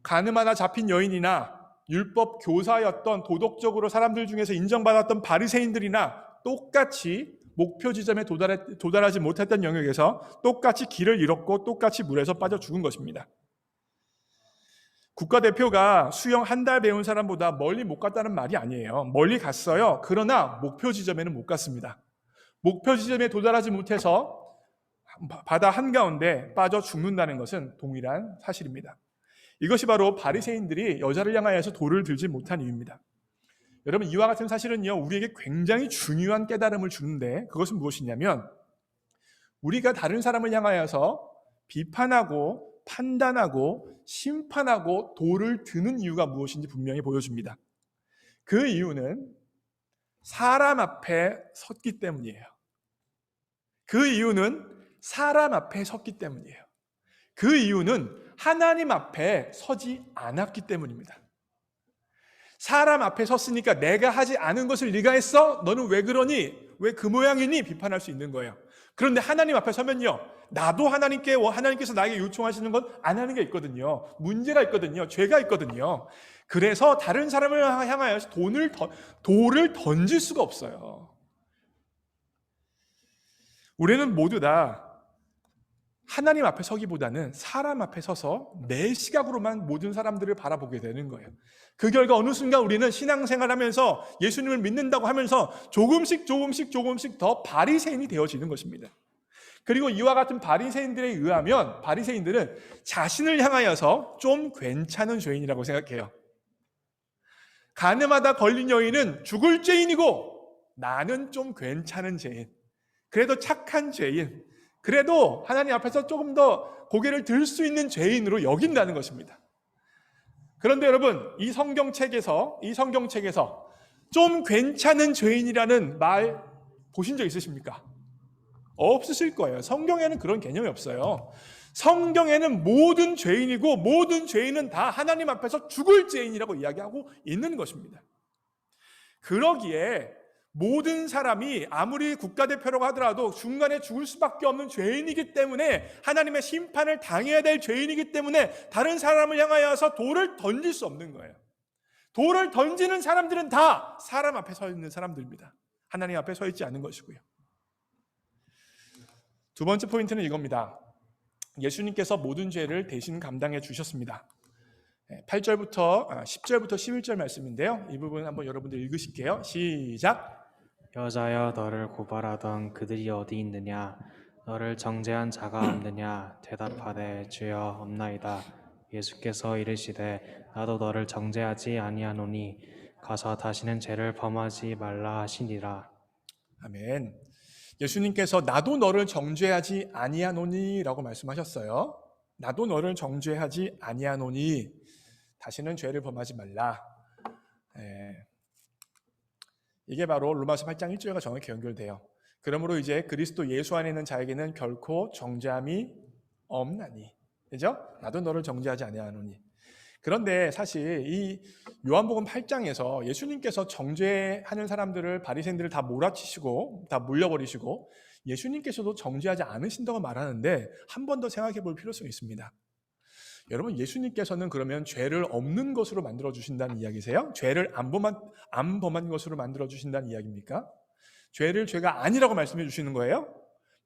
S1: 가늠하다 잡힌 여인이나 율법 교사였던 도덕적으로 사람들 중에서 인정받았던 바리새인들이나 똑같이 목표 지점에 도달하지 못했던 영역에서 똑같이 길을 잃었고 똑같이 물에서 빠져 죽은 것입니다. 국가대표가 수영 한 달 배운 사람보다 멀리 못 갔다는 말이 아니에요. 멀리 갔어요. 그러나 목표 지점에는 못 갔습니다. 목표 지점에 도달하지 못해서 바다 한가운데 빠져 죽는다는 것은 동일한 사실입니다. 이것이 바로 바리새인들이 여자를 향하여서 돌을 들지 못한 이유입니다. 여러분, 이와 같은 사실은요, 우리에게 굉장히 중요한 깨달음을 주는데 그것은 무엇이냐면 우리가 다른 사람을 향하여서 비판하고 판단하고 심판하고 돌을 드는 이유가 무엇인지 분명히 보여줍니다. 그 이유는 사람 앞에 섰기 때문이에요. 그 이유는 사람 앞에 섰기 때문이에요. 그 이유는 하나님 앞에 서지 않았기 때문입니다. 사람 앞에 섰으니까 내가 하지 않은 것을 네가 했어? 너는 왜 그러니? 왜 그 모양이니? 비판할 수 있는 거예요. 그런데 하나님 앞에 서면요, 나도 하나님께서 나에게 요청하시는 건 안 하는 게 있거든요. 문제가 있거든요. 죄가 있거든요. 그래서 다른 사람을 향하여서 돌을 던질 수가 없어요. 우리는 모두 다 하나님 앞에 서기보다는 사람 앞에 서서 내 시각으로만 모든 사람들을 바라보게 되는 거예요. 그 결과 어느 순간 우리는 신앙생활하면서 예수님을 믿는다고 하면서 조금씩 더 바리새인이 되어지는 것입니다. 그리고 이와 같은 바리새인들에 의하면 바리새인들은 자신을 향하여서 좀 괜찮은 죄인이라고 생각해요. 가늠하다 걸린 여인은 죽을 죄인이고 나는 좀 괜찮은 죄인, 그래도 착한 죄인, 그래도 하나님 앞에서 조금 더 고개를 들 수 있는 죄인으로 여긴다는 것입니다. 그런데 여러분, 이 성경책에서 좀 괜찮은 죄인이라는 말 보신 적 있으십니까? 없으실 거예요. 성경에는 그런 개념이 없어요. 성경에는 모든 죄인이고 모든 죄인은 다 하나님 앞에서 죽을 죄인이라고 이야기하고 있는 것입니다. 그러기에 모든 사람이 아무리 국가대표라고 하더라도 중간에 죽을 수밖에 없는 죄인이기 때문에, 하나님의 심판을 당해야 될 죄인이기 때문에 다른 사람을 향하여서 돌을 던질 수 없는 거예요. 돌을 던지는 사람들은 다 사람 앞에 서 있는 사람들입니다. 하나님 앞에 서 있지 않은 것이고요. 두 번째 포인트는 이겁니다. 예수님께서 모든 죄를 대신 감당해 주셨습니다. 8절부터 10절부터 11절 말씀인데요. 이 부분 한번 여러분들 읽으실게요. 시작.
S4: 여자여 너를 고발하던 그들이 어디 있느냐? 너를 정죄한 자가 없느냐? 대답하되 주여 없나이다. 예수께서 이르시되 나도 너를 정죄하지 아니하노니 가서 다시는 죄를 범하지 말라 하시니라.
S1: 아멘. 예수님께서 나도 너를 정죄하지 아니하노니 라고 말씀하셨어요. 나도 너를 정죄하지 아니하노니 다시는 죄를 범하지 말라. 이게 바로 로마서 8장 1절과 정확히 연결돼요. 그러므로 이제 그리스도 예수 안에 있는 자에게는 결코 정죄함이 없나니. 그죠? 나도 너를 정죄하지 아니하노니. 그런데 사실 이 요한복음 8장에서 예수님께서 정죄하는 사람들을, 바리새인들을 다 몰아치시고 다 물려버리시고 예수님께서도 정죄하지 않으신다고 말하는데 한 번 더 생각해 볼 필요성이 있습니다. 여러분, 예수님께서는 그러면 죄를 없는 것으로 만들어 주신다는 이야기세요? 죄를 안 범한 것으로 만들어 주신다는 이야기입니까? 죄를 죄가 아니라고 말씀해 주시는 거예요?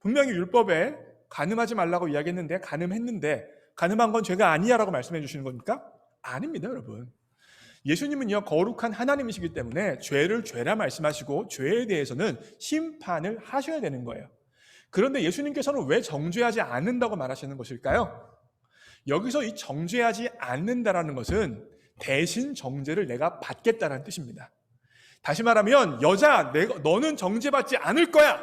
S1: 분명히 율법에 간음하지 말라고 이야기했는데 간음한 건 죄가 아니야라고 말씀해 주시는 겁니까? 아닙니다, 여러분. 예수님은요, 거룩한 하나님이시기 때문에 죄를 죄라 말씀하시고 죄에 대해서는 심판을 하셔야 되는 거예요. 그런데 예수님께서는 왜 정죄하지 않는다고 말하시는 것일까요? 여기서 이 정죄하지 않는다라는 것은 대신 정죄를 내가 받겠다는 뜻입니다. 다시 말하면 너는 정죄받지 않을 거야.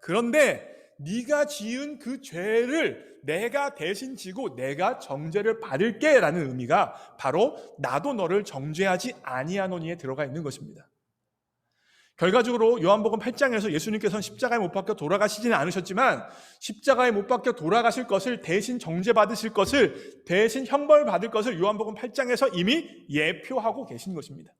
S1: 그런데 네가 지은 그 죄를 내가 대신 지고 내가 정죄를 받을게 라는 의미가 바로 나도 너를 정죄하지 아니하노니에 들어가 있는 것입니다. 결과적으로 요한복음 8장에서 예수님께서는 십자가에 못 박혀 돌아가시지는 않으셨지만 십자가에 못 박혀 돌아가실 것을, 대신 정죄받으실 것을, 대신 형벌을 받을 것을 요한복음 8장에서 이미 예표하고 계신 것입니다.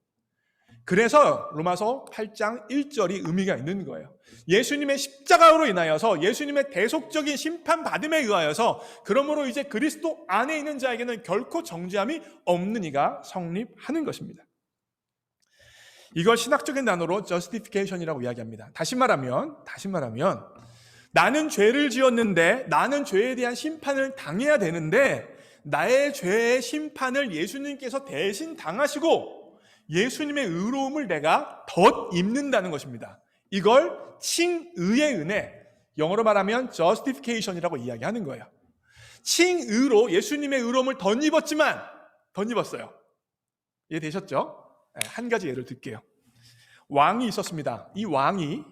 S1: 그래서 로마서 8장 1절이 의미가 있는 거예요. 예수님의 십자가로 인하여서, 예수님의 대속적인 심판받음에 의하여서, 그러므로 이제 그리스도 안에 있는 자에게는 결코 정죄함이 없는 이가 성립하는 것입니다. 이걸 신학적인 단어로 justification이라고 이야기합니다. 다시 말하면 나는 죄를 지었는데 나는 죄에 대한 심판을 당해야 되는데 나의 죄의 심판을 예수님께서 대신 당하시고 예수님의 의로움을 내가 덧입는다는 것입니다. 이걸 칭의의 은혜, 영어로 말하면 justification이라고 이야기하는 거예요. 칭의로 예수님의 의로움을 덧입었어요. 이해되셨죠? 한 가지 예를 들게요. 왕이 있었습니다. 이 왕이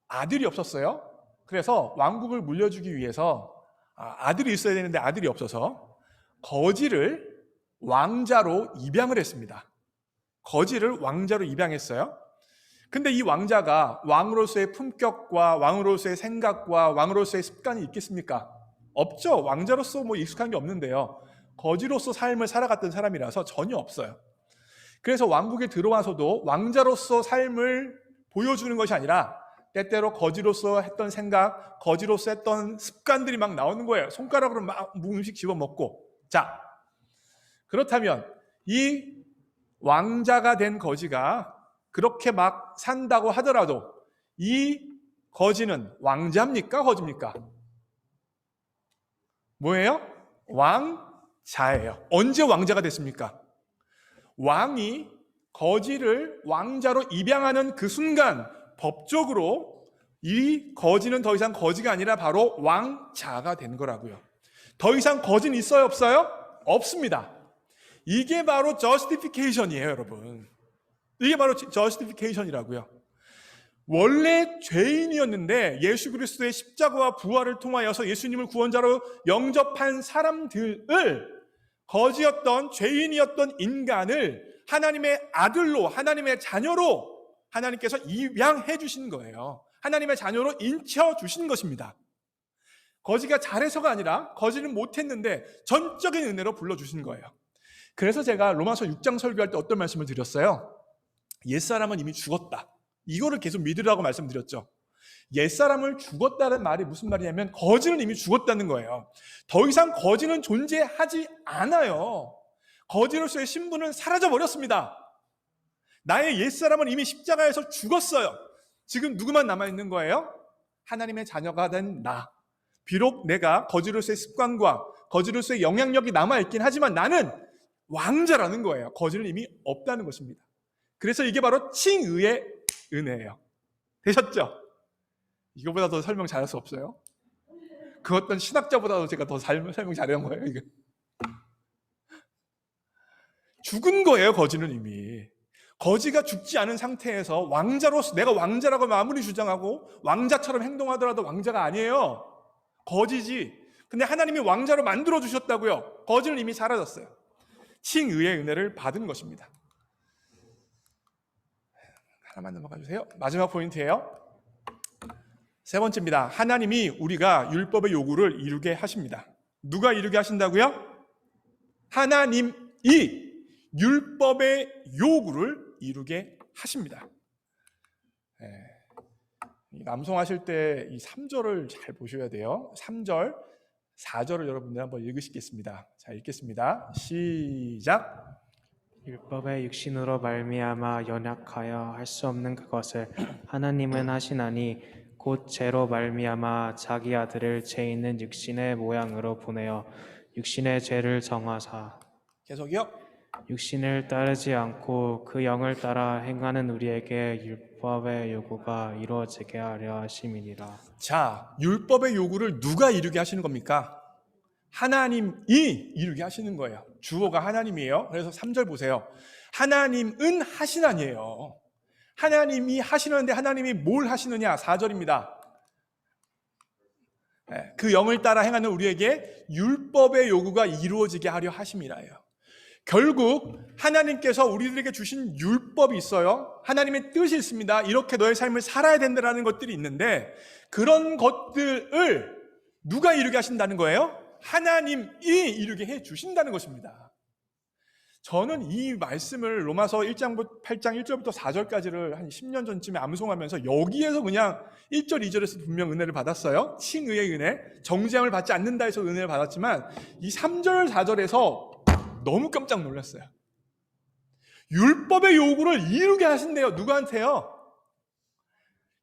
S1: 아들이 없었어요. 그래서 왕국을 물려주기 위해서 아들이 있어야 되는데 아들이 없어서 거지를 왕자로 입양을 했습니다. 거지를 왕자로 입양했어요. 근데 이 왕자가 왕으로서의 품격과 왕으로서의 생각과 왕으로서의 습관이 있겠습니까? 없죠. 왕자로서 익숙한 게 없는데요. 거지로서 삶을 살아갔던 사람이라서 전혀 없어요. 그래서 왕국에 들어와서도 왕자로서 삶을 보여주는 것이 아니라 때때로 거지로서 했던 생각, 거지로서 했던 습관들이 막 나오는 거예요. 손가락으로 막 음식 집어먹고. 자, 그렇다면 이 왕자가 된 거지가 그렇게 막 산다고 하더라도 이 거지는 왕자입니까? 거지입니까? 뭐예요? 왕자예요. 언제 왕자가 됐습니까? 왕이 거지를 왕자로 입양하는 그 순간 법적으로 이 거지는 더 이상 거지가 아니라 바로 왕자가 된 거라고요. 더 이상 거지는 있어요? 없어요? 없습니다. 이게 바로 justification이에요, 여러분. 이게 바로 justification이라고요. 원래 죄인이었는데 예수 그리스도의 십자가와 부활을 통하여서 예수님을 구원자로 영접한 사람들을, 거지였던 죄인이었던 인간을 하나님의 아들로, 하나님의 자녀로 하나님께서 입양해 주신 거예요. 하나님의 자녀로 인쳐 주신 것입니다. 거지가 잘해서가 아니라 거지는 못했는데 전적인 은혜로 불러주신 거예요. 그래서 제가 로마서 6장 설교할 때 어떤 말씀을 드렸어요? 옛사람은 이미 죽었다. 이거를 계속 믿으라고 말씀드렸죠. 옛사람을 죽었다는 말이 무슨 말이냐면 거지는 이미 죽었다는 거예요. 더 이상 거지는 존재하지 않아요. 거지로서의 신분은 사라져버렸습니다. 나의 옛사람은 이미 십자가에서 죽었어요. 지금 누구만 남아있는 거예요? 하나님의 자녀가 된 나. 비록 내가 거지로서의 습관과 거지로서의 영향력이 남아있긴 하지만 나는 왕자라는 거예요. 거지는 이미 없다는 것입니다. 그래서 이게 바로 칭의의 은혜예요. 되셨죠? 이거보다 더 설명 잘할 수 없어요. 그 어떤 신학자보다도 제가 더 설명 잘한 거예요. 이게. 죽은 거예요. 거지는 이미. 거지가 죽지 않은 상태에서 왕자로서, 내가 왕자라고 아무리 주장하고 왕자처럼 행동하더라도 왕자가 아니에요. 거지지. 근데 하나님이 왕자로 만들어 주셨다고요. 거지는 이미 사라졌어요. 칭의의 은혜를 받은 것입니다. 하나만 넘어가 주세요. 마지막 포인트예요. 세 번째입니다. 하나님이 우리가 율법의 요구를 이루게 하십니다. 누가 이루게 하신다고요? 하나님이 율법의 요구를 이루게 하십니다. 남송하실 때 이 3절을 잘 보셔야 돼요. 3절, 4절을 여러분들 한번 읽으시겠습니다. 자, 읽겠습니다. 시작.
S4: 율법의 육신으로 말미암아 연약하여 할 수 없는 그것을 하나님은 하시나니 곧 죄로 말미암아 자기 아들을 죄 있는 육신의 모양으로 보내어 육신의 죄를 정하사
S1: 계속이요.
S4: 육신을 따르지 않고 그 영을 따라 행하는 우리에게 율법의 요구가 이루어지게 하려 하심이니라.
S1: 자, 율법의 요구를 누가 이루게 하시는 겁니까? 하나님이 이루게 하시는 거예요. 주어가 하나님이에요. 그래서 3절 보세요. 하나님은 하시나니에요. 하나님이 하시는데 하나님이 뭘 하시느냐? 4절입니다. 그 영을 따라 행하는 우리에게 율법의 요구가 이루어지게 하려 하심이라예요. 결국 하나님께서 우리들에게 주신 율법이 있어요. 하나님의 뜻이 있습니다. 이렇게 너의 삶을 살아야 된다는 것들이 있는데 그런 것들을 누가 이루게 하신다는 거예요? 하나님이 이루게 해 주신다는 것입니다. 저는 이 말씀을 로마서 1장 8장 1절부터 4절까지를 한 10년 전쯤에 암송하면서 여기에서 그냥 1절 2절에서 분명 은혜를 받았어요. 칭의의 은혜, 정죄함을 받지 않는다 해서 은혜를 받았지만 이 3절 4절에서 너무 깜짝 놀랐어요. 율법의 요구를 이루게 하신대요. 누구한테요?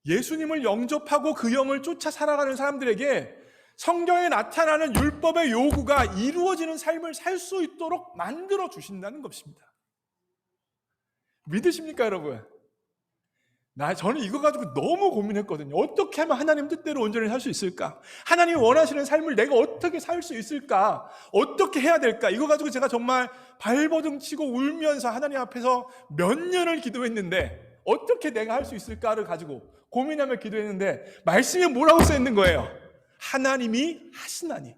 S1: 예수님을 영접하고 그 영을 쫓아 살아가는 사람들에게 성경에 나타나는 율법의 요구가 이루어지는 삶을 살 수 있도록 만들어 주신다는 것입니다. 믿으십니까, 여러분? 저는 이거 가지고 너무 고민했거든요. 어떻게 하면 하나님 뜻대로 온전히 살 수 있을까? 하나님이 원하시는 삶을 내가 어떻게 살 수 있을까? 어떻게 해야 될까? 이거 가지고 제가 정말 발버둥 치고 울면서 하나님 앞에서 몇 년을 기도했는데 어떻게 내가 할 수 있을까를 가지고 고민하며 기도했는데 말씀에 뭐라고 써있는 거예요? 하나님이 하시나니.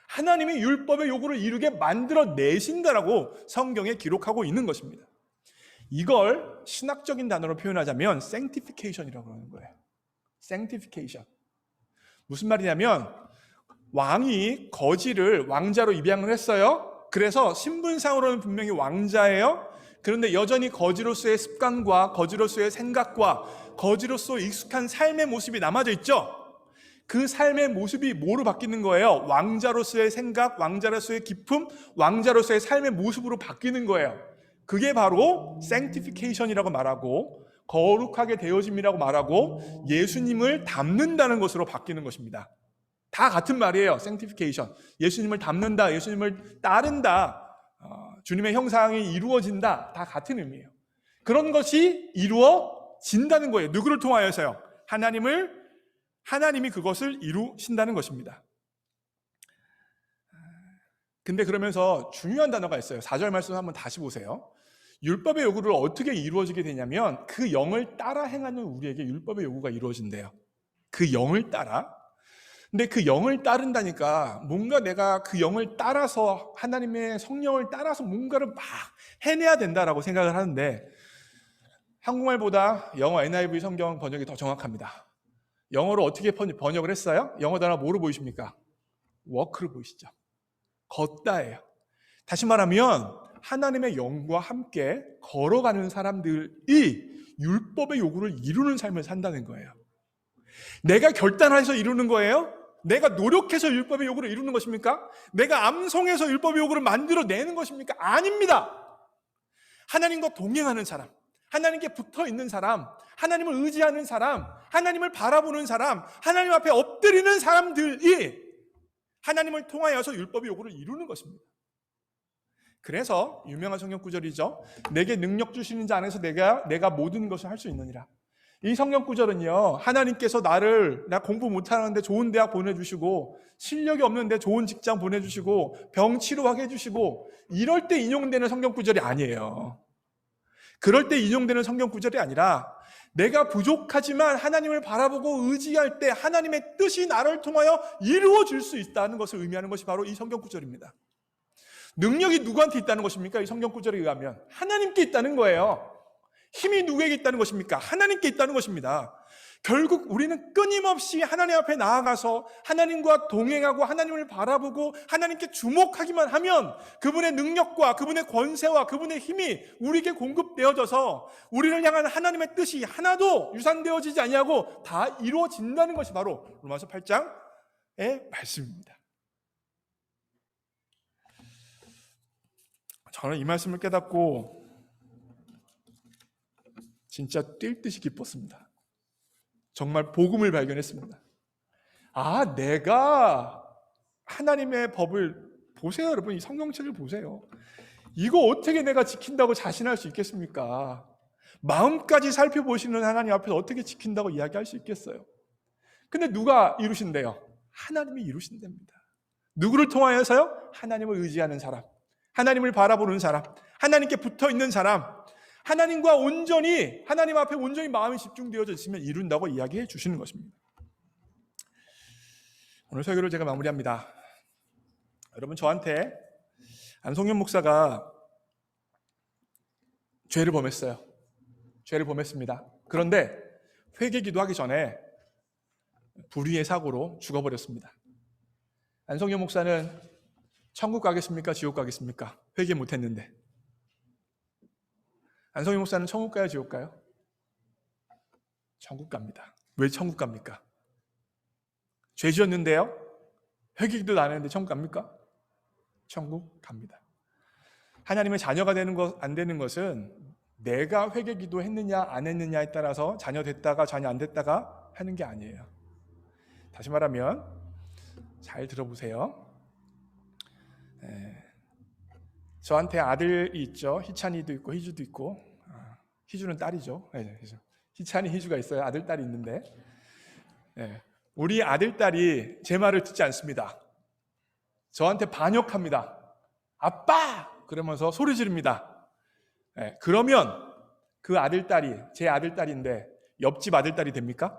S1: 하나님이 율법의 요구를 이루게 만들어 내신다라고 성경에 기록하고 있는 것입니다. 이걸 신학적인 단어로 표현하자면 sanctification이라고 하는 거예요. sanctification. 무슨 말이냐면 왕이 거지를 왕자로 입양을 했어요. 그래서 신분상으로는 분명히 왕자예요. 그런데 여전히 거지로서의 습관과 거지로서의 생각과 거지로서 익숙한 삶의 모습이 남아져 있죠. 그 삶의 모습이 뭐로 바뀌는 거예요? 왕자로서의 생각, 왕자로서의 기품, 왕자로서의 삶의 모습으로 바뀌는 거예요. 그게 바로 sanctification이라고 말하고 거룩하게 되어짐이라고 말하고 예수님을 닮는다는 것으로 바뀌는 것입니다. 다 같은 말이에요. sanctification. 예수님을 닮는다, 예수님을 따른다, 주님의 형상이 이루어진다. 다 같은 의미예요. 그런 것이 이루어진다는 거예요. 누구를 통하여서요? 하나님이 그것을 이루신다는 것입니다. 근데 그러면서 중요한 단어가 있어요. 4절 말씀 한번 다시 보세요. 율법의 요구를 어떻게 이루어지게 되냐면 그 영을 따라 행하는 우리에게 율법의 요구가 이루어진대요. 그 영을 따라. 근데 그 영을 따른다니까 뭔가 내가 그 영을 따라서 하나님의 성령을 따라서 뭔가를 막 해내야 된다라고 생각을 하는데 한국말보다 영어 NIV 성경 번역이 더 정확합니다. 영어로 어떻게 번역을 했어요? 영어 단어 뭐로 보이십니까? 워크로 보이시죠? 걷다예요. 다시 말하면 하나님의 영과 함께 걸어가는 사람들이 율법의 요구를 이루는 삶을 산다는 거예요. 내가 결단해서 이루는 거예요? 내가 노력해서 율법의 요구를 이루는 것입니까? 내가 암송해서 율법의 요구를 만들어내는 것입니까? 아닙니다. 하나님과 동행하는 사람, 하나님께 붙어있는 사람, 하나님을 의지하는 사람, 하나님을 바라보는 사람, 하나님 앞에 엎드리는 사람들이 하나님을 통하여서 율법의 요구를 이루는 것입니다. 그래서 유명한 성경 구절이죠. 내게 능력 주시는 자 안에서 내가 모든 것을 할 수 있느니라. 이 성경 구절은요, 하나님께서 나 공부 못하는데 좋은 대학 보내주시고 실력이 없는데 좋은 직장 보내주시고 병 치료하게 해주시고 이럴 때 인용되는 성경 구절이 아니에요. 그럴 때 인용되는 성경 구절이 아니라 내가 부족하지만 하나님을 바라보고 의지할 때 하나님의 뜻이 나를 통하여 이루어질 수 있다는 것을 의미하는 것이 바로 이 성경 구절입니다. 능력이 누구한테 있다는 것입니까? 이 성경 구절에 의하면 하나님께 있다는 거예요. 힘이 누구에게 있다는 것입니까? 하나님께 있다는 것입니다. 결국 우리는 끊임없이 하나님 앞에 나아가서 하나님과 동행하고 하나님을 바라보고 하나님께 주목하기만 하면 그분의 능력과 그분의 권세와 그분의 힘이 우리에게 공급되어져서 우리를 향한 하나님의 뜻이 하나도 유산되어지지 아니하고 다 이루어진다는 것이 바로 로마서 8장의 말씀입니다. 저는 이 말씀을 깨닫고 진짜 뛸 듯이 기뻤습니다. 정말 복음을 발견했습니다. 아, 내가 하나님의 법을 보세요, 여러분. 이 성경책을 보세요. 이거 어떻게 내가 지킨다고 자신할 수 있겠습니까? 마음까지 살펴보시는 하나님 앞에서 어떻게 지킨다고 이야기할 수 있겠어요? 근데 누가 이루신대요? 하나님이 이루신답니다. 누구를 통하여서요? 하나님을 의지하는 사람, 하나님을 바라보는 사람, 하나님께 붙어있는 사람, 하나님과 온전히 하나님 앞에 온전히 마음이 집중되어져 있으면 이룬다고 이야기해 주시는 것입니다. 오늘 설교를 제가 마무리합니다. 여러분, 저한테 안성현 목사가 죄를 범했어요. 죄를 범했습니다. 그런데 회개기도하기 전에 불의의 사고로 죽어버렸습니다. 안성현 목사는 천국 가겠습니까? 지옥 가겠습니까? 회개 못했는데. 안성희 목사는 천국 가요, 지옥 가요? 천국 갑니다. 왜 천국 갑니까? 죄 지었는데요? 회개기도 안 했는데 천국 갑니까? 천국 갑니다. 하나님의 자녀가 되는 것, 안 되는 것은 내가 회개기도 했느냐 안 했느냐에 따라서 자녀 됐다가 자녀 안 됐다가 하는 게 아니에요. 다시 말하면 잘 들어보세요. 저한테 아들이 있죠. 희찬이도 있고 희주도 있고. 희주는 딸이죠. 희찬이, 희주가 있어요. 아들, 딸이 있는데 우리 아들, 딸이 제 말을 듣지 않습니다. 저한테 반역합니다. 아빠! 그러면서 소리 지릅니다. 그러면 그 아들, 딸이 제 아들, 딸인데 옆집 아들, 딸이 됩니까?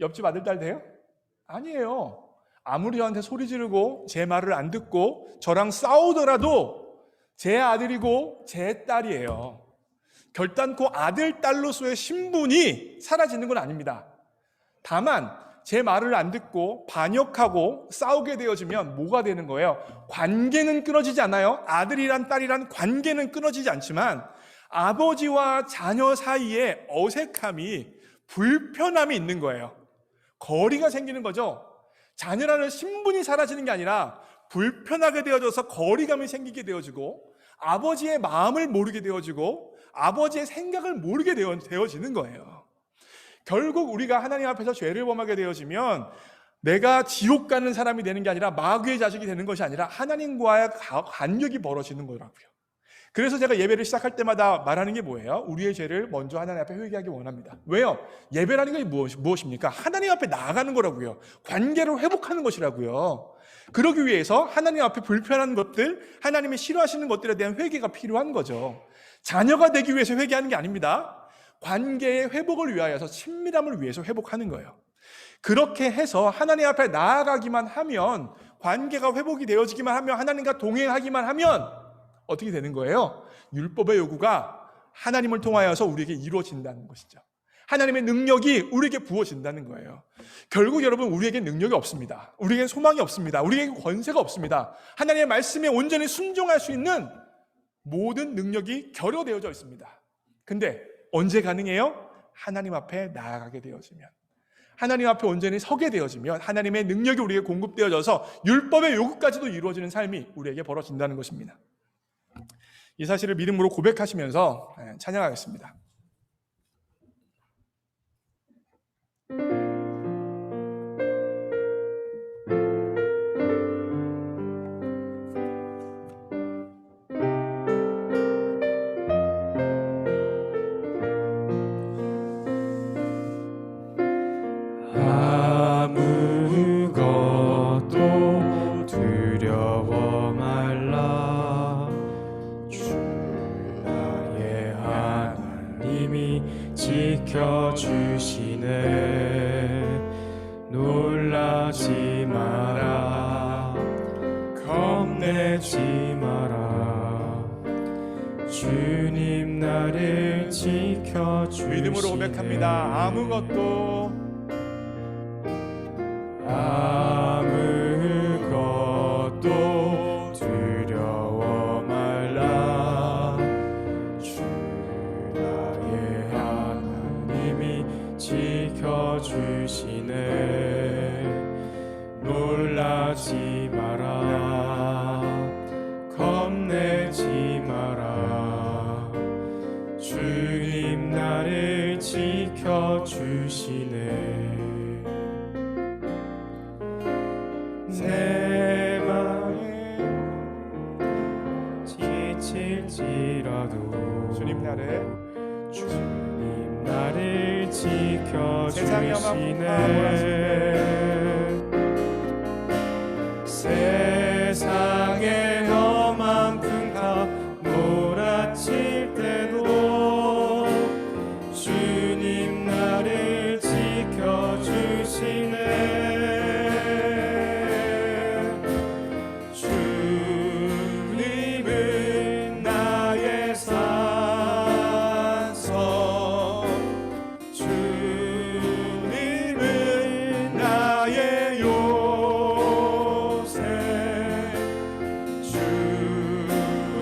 S1: 옆집 아들, 딸 돼요? 아니에요. 아무리 저한테 소리 지르고 제 말을 안 듣고 저랑 싸우더라도 제 아들이고 제 딸이에요. 결단코 아들, 딸로서의 신분이 사라지는 건 아닙니다. 다만 제 말을 안 듣고 반역하고 싸우게 되어지면 뭐가 되는 거예요? 관계는 끊어지지 않아요. 아들이란 딸이란 관계는 끊어지지 않지만 아버지와 자녀 사이에 어색함이, 불편함이 있는 거예요. 거리가 생기는 거죠. 자녀라는 신분이 사라지는 게 아니라 불편하게 되어져서 거리감이 생기게 되어지고 아버지의 마음을 모르게 되어지고 아버지의 생각을 모르게 되어지는 거예요. 결국 우리가 하나님 앞에서 죄를 범하게 되어지면 내가 지옥 가는 사람이 되는 게 아니라 마귀의 자식이 되는 것이 아니라 하나님과의 간격이 벌어지는 거라고요. 그래서 제가 예배를 시작할 때마다 말하는 게 뭐예요? 우리의 죄를 먼저 하나님 앞에 회개하기 원합니다. 왜요? 예배라는 게 무엇입니까? 하나님 앞에 나아가는 거라고요. 관계를 회복하는 것이라고요. 그러기 위해서 하나님 앞에 불편한 것들, 하나님이 싫어하시는 것들에 대한 회개가 필요한 거죠. 자녀가 되기 위해서 회개하는 게 아닙니다. 관계의 회복을 위하여서, 친밀함을 위해서 회복하는 거예요. 그렇게 해서 하나님 앞에 나아가기만 하면, 관계가 회복이 되어지기만 하면, 하나님과 동행하기만 하면 어떻게 되는 거예요? 율법의 요구가 하나님을 통하여서 우리에게 이루어진다는 것이죠. 하나님의 능력이 우리에게 부어진다는 거예요. 결국 여러분, 우리에게 능력이 없습니다. 우리에게 소망이 없습니다. 우리에게 권세가 없습니다. 하나님의 말씀에 온전히 순종할 수 있는 모든 능력이 결여되어져 있습니다. 근데 언제 가능해요? 하나님 앞에 나아가게 되어지면, 하나님 앞에 온전히 서게 되어지면 하나님의 능력이 우리에게 공급되어져서 율법의 요구까지도 이루어지는 삶이 우리에게 벌어진다는 것입니다. 이 사실을 믿음으로 고백하시면서 찬양하겠습니다.
S3: 아무것도 두려워 말라. 주 나의 하나님이 지켜주시네. 놀라지 마라, 겁내지 마라. 주님 나를 지켜주시네.
S1: 믿음으로 고백합니다. 아무것도
S3: 두려워 말라. 주 나의 하나님이 지켜주시네. 놀라지 마라, 겁내지 마라. 주님 나를 지켜주시네. 내 맘에 지칠지라도
S1: 주님 나를
S3: 지켜주시네. 세상의 험한 풍파 몰아칠 때도 주님 나를 지켜주시네. 주님은 나의 산성, 주님은 나의 요새,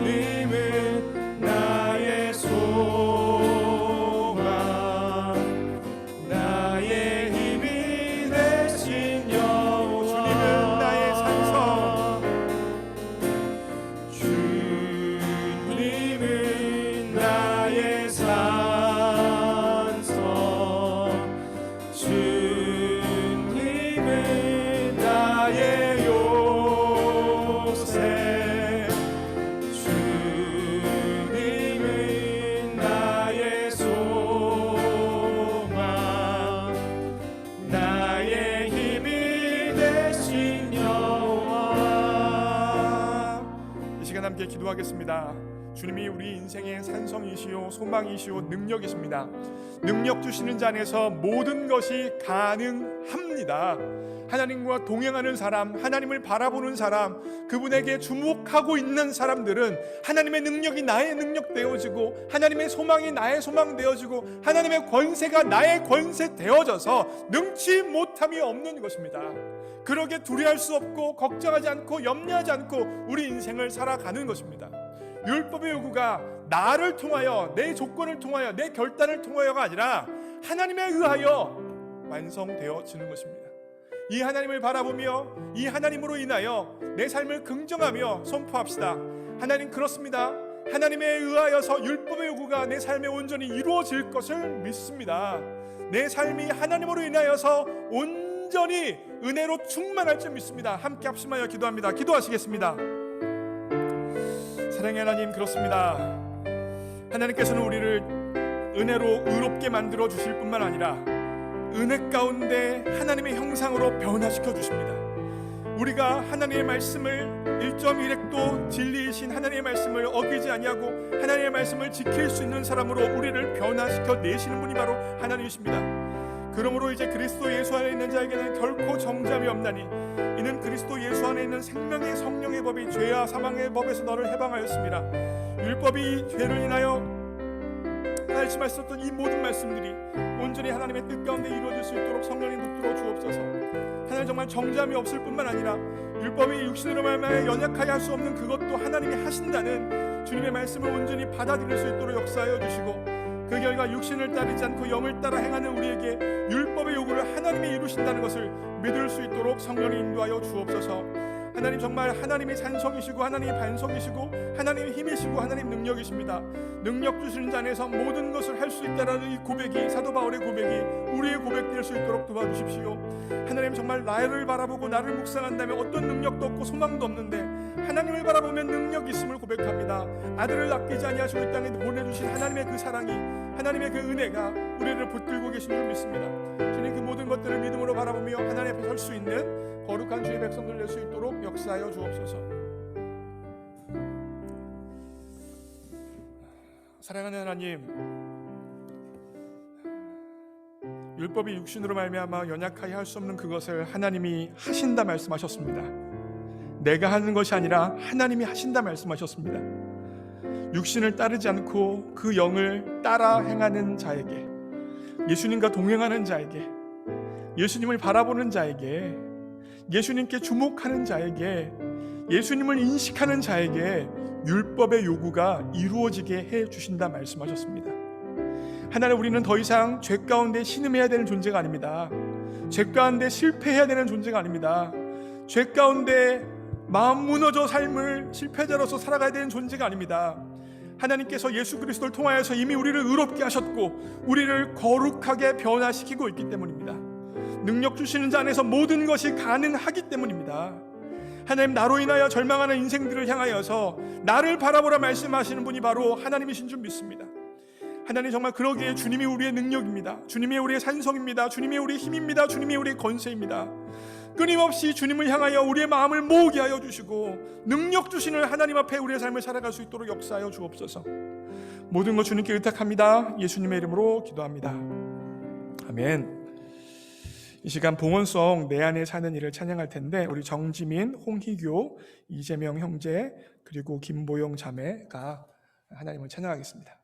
S3: 주님은 나의 소망, 나의 힘이 되신 여호와.
S1: 주님은 나의 산성,
S3: 주님은 나의 산성, 주님은 나의 요새, 주님은 나의 소망, 나의 힘이 되신 여호와.
S1: 이 시간 함께 기도하겠습니다. 주님이 우리 인생의 산성이시요 소망이시요 능력이십니다. 능력 주시는 자 안에서 모든 것이 가능합니다. 하나님과 동행하는 사람, 하나님을 바라보는 사람, 그분에게 주목하고 있는 사람들은 하나님의 능력이 나의 능력 되어지고, 하나님의 소망이 나의 소망 되어지고, 하나님의 권세가 나의 권세 되어져서 능치 못함이 없는 것입니다. 그러게 두려워할 수 없고 걱정하지 않고 염려하지 않고 우리 인생을 살아가는 것입니다. 율법의 요구가 나를 통하여, 내 조건을 통하여, 내 결단을 통하여가 아니라 하나님에 의하여 완성되어지는 것입니다. 이 하나님을 바라보며 이 하나님으로 인하여 내 삶을 긍정하며 선포합시다. 하나님, 그렇습니다. 하나님에 의하여서 율법의 요구가 내 삶에 온전히 이루어질 것을 믿습니다. 내 삶이 하나님으로 인하여서 온전히 은혜로 충만할 줄 믿습니다. 함께 합심하여 기도합니다. 기도하시겠습니다. 사랑의 하나님, 그렇습니다. 하나님께서는 우리를 은혜로 의롭게 만들어 주실 뿐만 아니라 은혜 가운데 하나님의 형상으로 변화시켜 주십니다. 우리가 하나님의 말씀을 1.1핵도 진리이신 하나님의 말씀을 어기지 아니하고 하나님의 말씀을 지킬 수 있는 사람으로 우리를 변화시켜 내시는 분이 바로 하나님이십니다. 그러므로 이제 그리스도 예수 안에 있는 자에게는 결코 정죄함이 없나니 이는 그리스도 예수 안에 있는 생명의 성령의 법이 죄와 사망의 법에서 너를 해방하였습니다. 율법이 죄를 인하여 말씀하셨던 이 모든 말씀들이 온전히 하나님의 뜻 가운데 이루어질 수 있도록 성령님 붙들어 주옵소서. 하나님, 정말 정죄함이 없을 뿐만 아니라 율법이 육신으로 말미암아 연약하게 할 수 없는 그것도 하나님이 하신다는 주님의 말씀을 온전히 받아들일 수 있도록 역사하여 주시고, 그 결과 육신을 따르지 않고 영을 따라 행하는 우리에게 율법의 요구를 하나님이 이루신다는 것을 믿을 수 있도록 성령이 인도하여 주옵소서. 하나님, 정말 하나님이 산성이시고 하나님이 반성이시고 하나님이 힘이시고 하나님 능력이십니다. 능력 주시는 자 안에서 모든 것을 할 수 있다라는 이 고백이, 사도 바울의 고백이 우리의 고백될 수 있도록 도와주십시오. 하나님, 정말 나를 바라보고 나를 묵상한다면 어떤 능력도 없고 소망도 없는데 하나님을 바라보면 능력이 있음을 고백합니다. 아들을 아끼지 아니하시고 이 땅에 보내주신 하나님의 그 사랑이, 하나님의 그 은혜가 우리를 붙들고 계신 줄 믿습니다. 주님, 그 모든 것들을 믿음으로 바라보며 하나님 앞에 설 수 있는 거룩한 주의 백성들 될 수 있도록 역사하여 주옵소서. 사랑하는 하나님, 율법이 육신으로 말미암아 연약하게 할 수 없는 그것을 하나님이 하신다 말씀하셨습니다. 내가 하는 것이 아니라 하나님이 하신다 말씀하셨습니다. 육신을 따르지 않고 그 영을 따라 행하는 자에게, 예수님과 동행하는 자에게, 예수님을 바라보는 자에게, 예수님께 주목하는 자에게, 예수님을 인식하는 자에게 율법의 요구가 이루어지게 해 주신다 말씀하셨습니다. 하나님, 우리는 더 이상 죄 가운데 신음해야 되는 존재가 아닙니다. 죄 가운데 실패해야 되는 존재가 아닙니다. 죄 가운데 마음 무너져 삶을 실패자로서 살아가야 되는 존재가 아닙니다. 하나님께서 예수 그리스도를 통하여서 이미 우리를 의롭게 하셨고 우리를 거룩하게 변화시키고 있기 때문입니다. 능력 주시는 자 안에서 모든 것이 가능하기 때문입니다. 하나님, 나로 인하여 절망하는 인생들을 향하여서 나를 바라보라 말씀하시는 분이 바로 하나님이신 줄 믿습니다. 하나님, 정말 그러기에 주님이 우리의 능력입니다. 주님이 우리의 산성입니다. 주님이 우리의 힘입니다. 주님이 우리의 권세입니다. 끊임없이 주님을 향하여 우리의 마음을 모으게 하여 주시고 능력 주시는 하나님 앞에 우리의 삶을 살아갈 수 있도록 역사하여 주옵소서. 모든 것 주님께 의탁합니다. 예수님의 이름으로 기도합니다. 아멘. 이 시간 봉헌송 내 안에 사는 이를 찬양할 텐데, 우리 정지민, 홍희교, 이재명 형제 그리고 김보영 자매가 하나님을 찬양하겠습니다.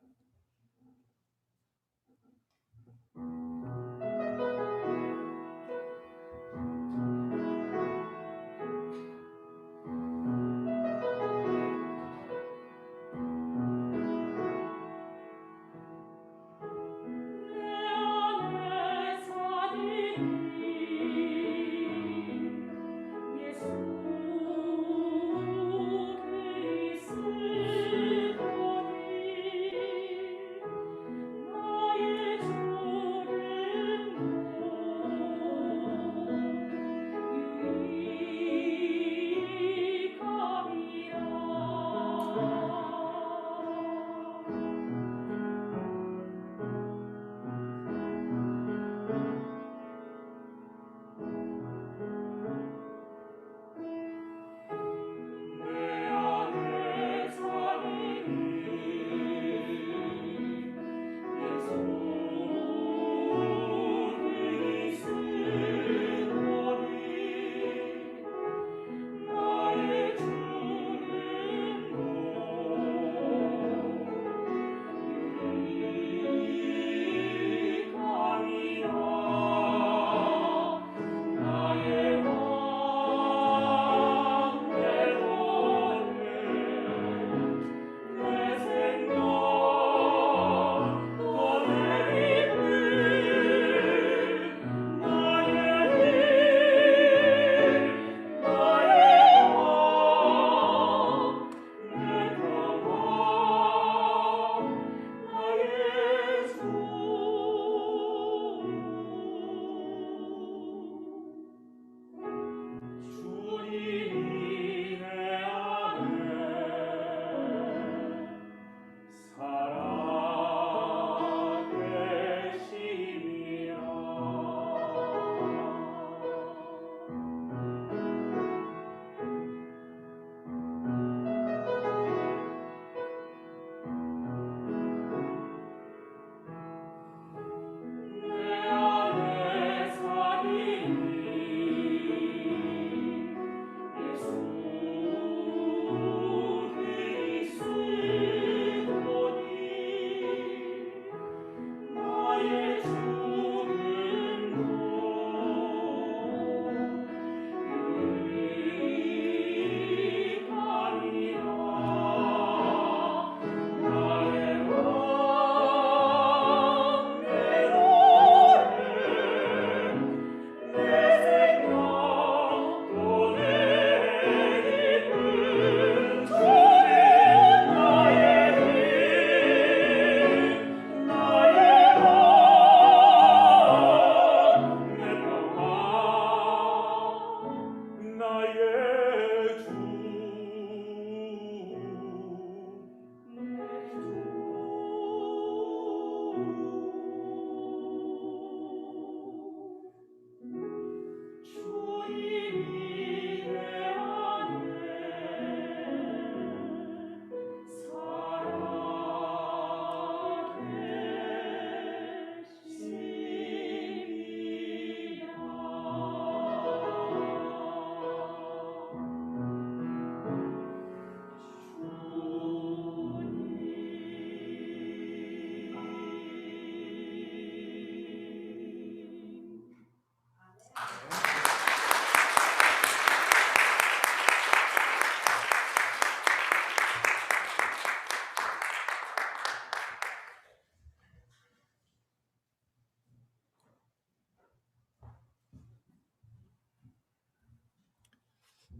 S7: 예수 그리스도니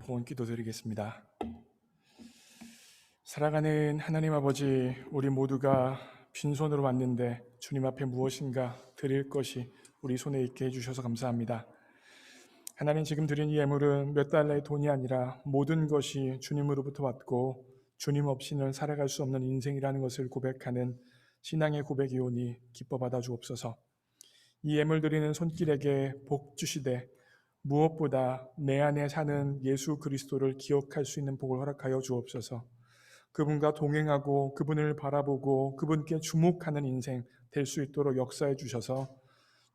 S1: 봉헌 기도드리겠습니다. 살아가는 하나님 아버지, 우리 모두가 빈손으로 왔는데 주님 앞에 무엇인가 드릴 것이 우리 손에 있게 해주셔서 감사합니다. 하나님, 지금 드린 이 예물은 몇 달러의 돈이 아니라 모든 것이 주님으로부터 왔고 주님 없이는 살아갈 수 없는 인생이라는 것을 고백하는 신앙의 고백이오니 기뻐 받아 주옵소서. 이 예물 드리는 손길에게 복 주시되 무엇보다 내 안에 사는 예수 그리스도를 기억할 수 있는 복을 허락하여 주옵소서. 그분과 동행하고 그분을 바라보고 그분께 주목하는 인생 될 수 있도록 역사해 주셔서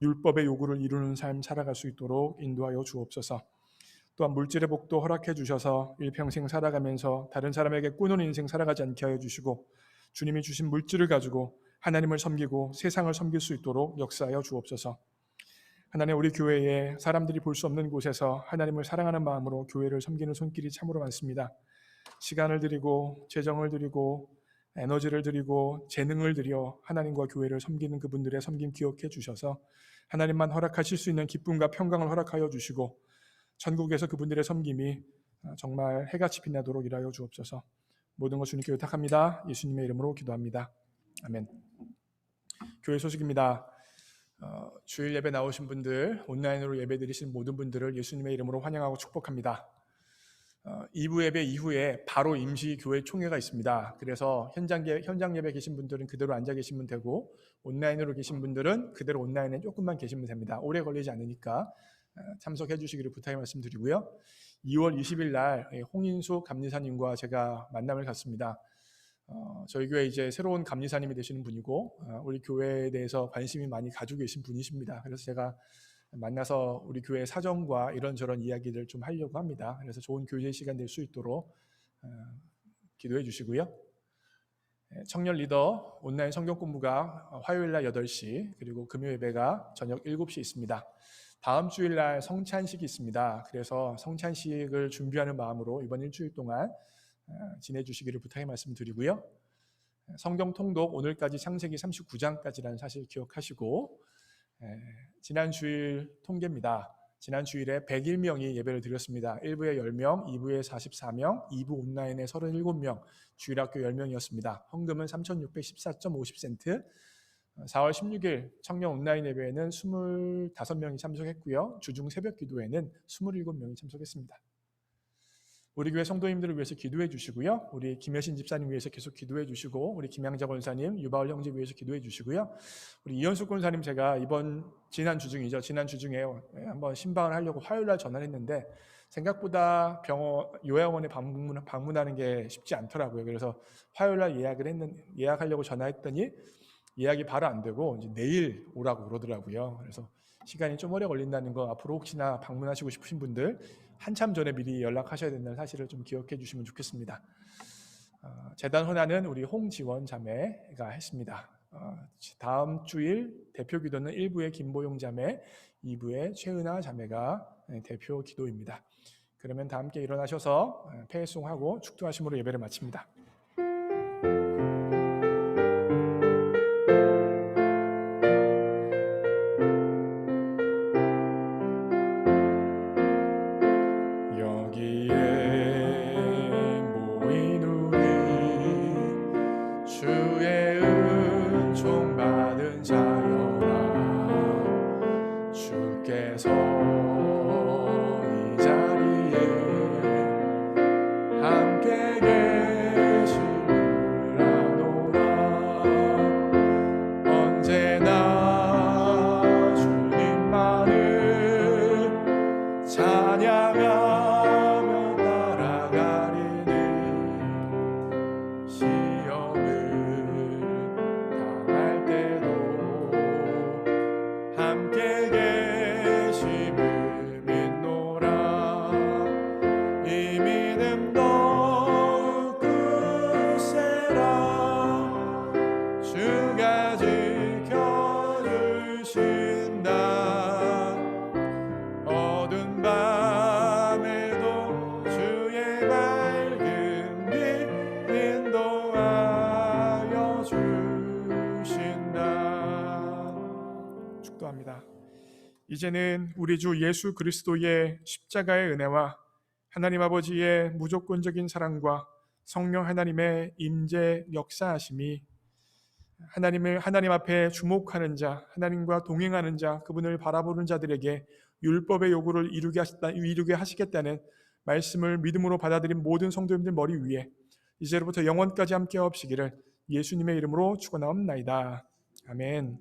S1: 율법의 요구를 이루는 삶 살아갈 수 있도록 인도하여 주옵소서. 또한 물질의 복도 허락해 주셔서 일평생 살아가면서 다른 사람에게 꾸는 인생 살아가지 않게 하여 주시고 주님이 주신 물질을 가지고 하나님을 섬기고 세상을 섬길 수 있도록 역사하여 주옵소서. 하나님, 우리 교회에 사람들이 볼 수 없는 곳에서 하나님을 사랑하는 마음으로 교회를 섬기는 손길이 참으로 많습니다. 시간을 드리고 재정을 드리고 에너지를 드리고 재능을 들여 하나님과 교회를 섬기는 그분들의 섬김 기억해 주셔서 하나님만 허락하실 수 있는 기쁨과 평강을 허락하여 주시고 천국에서 그분들의 섬김이 정말 해같이 빛나도록 일하여 주옵소서. 모든 것 주님께 의탁합니다. 예수님의 이름으로 기도합니다. 아멘. 교회 소식입니다. 주일 예배 나오신 분들, 온라인으로 예배 드리신 모든 분들을 예수님의 이름으로 환영하고 축복합니다. 2부 예배 이후에 바로 임시 교회 총회가 있습니다. 그래서 현장 예배 계신 분들은 그대로 앉아 계시면 되고 온라인으로 계신 분들은 그대로 온라인에 조금만 계시면 됩니다. 오래 걸리지 않으니까 참석해 주시기를 부탁의 말씀드리고요. 2월 20일 날 홍인수 감리사님과 제가 만남을 갖습니다. 저희 교회 이제 새로운 감리사님이 되시는 분이고 우리 교회에 대해서 관심이 많이 가지고 계신 분이십니다. 그래서 제가 만나서 우리 교회 사정과 이런저런 이야기를 좀 하려고 합니다. 그래서 좋은 교제 시간 될 수 있도록 기도해 주시고요. 청년 리더 온라인 성경 공부가 화요일 날 8시 그리고 금요 예배가 저녁 7시 있습니다. 다음 주일 날 성찬식이 있습니다. 그래서 성찬식을 준비하는 마음으로 이번 일주일 동안 지내주시기를 부탁의 말씀드리고요. 성경 통독 오늘까지 창세기 39장까지라는 사실 기억하시고 지난 주일 통계입니다. 지난 주일에 101명이 예배를 드렸습니다. 1부에 10명, 2부에 44명, 2부 온라인에 37명, 주일학교 10명이었습니다. 헌금은 3,614.50센트. 4월 16일 청년 온라인 예배에는 25명이 참석했고요. 주중 새벽 기도에는 27명이 참석했습니다. 우리 교회 성도님들을 위해서 기도해 주시고요. 우리 김여신 집사님 위해서 계속 기도해 주시고 우리 김양자 권사님, 유바울 형제 위해서 기도해 주시고요. 우리 이현숙 권사님 제가 지난 주중에 한번 신방을 하려고 화요일 날 전화를 했는데 생각보다 요양원에 방문하는 게 쉽지 않더라고요. 그래서 화요일 날 예약하려고 전화했더니 예약이 바로 안 되고 이제 내일 오라고 그러더라고요. 그래서 시간이 좀 오래 걸린다는 거 앞으로 혹시나 방문하시고 싶으신 분들 한참 전에 미리 연락하셔야 된다는 사실을 좀 기억해 주시면 좋겠습니다. 재단 헌화는 우리 홍지원 자매가 했습니다. 다음 주일 대표 기도는 1부의 김보용 자매, 2부의 최은아 자매가 대표 기도입니다. 그러면 다 함께 일어나셔서 폐송하고 축도하심으로 예배를 마칩니다. 이제는 우리 주 예수 그리스도의 십자가의 은혜와 하나님 아버지의 무조건적인 사랑과 성령 하나님의 임재 역사하심이 하나님 앞에 주목하는 자, 하나님과 동행하는 자, 그분을 바라보는 자들에게 율법의 요구를 이루게 하시겠다는 말씀을 믿음으로 받아들인 모든 성도님들 머리 위에 이제로부터 영원까지 함께 하옵시기를 예수님의 이름으로 축원하옵나이다. 아멘.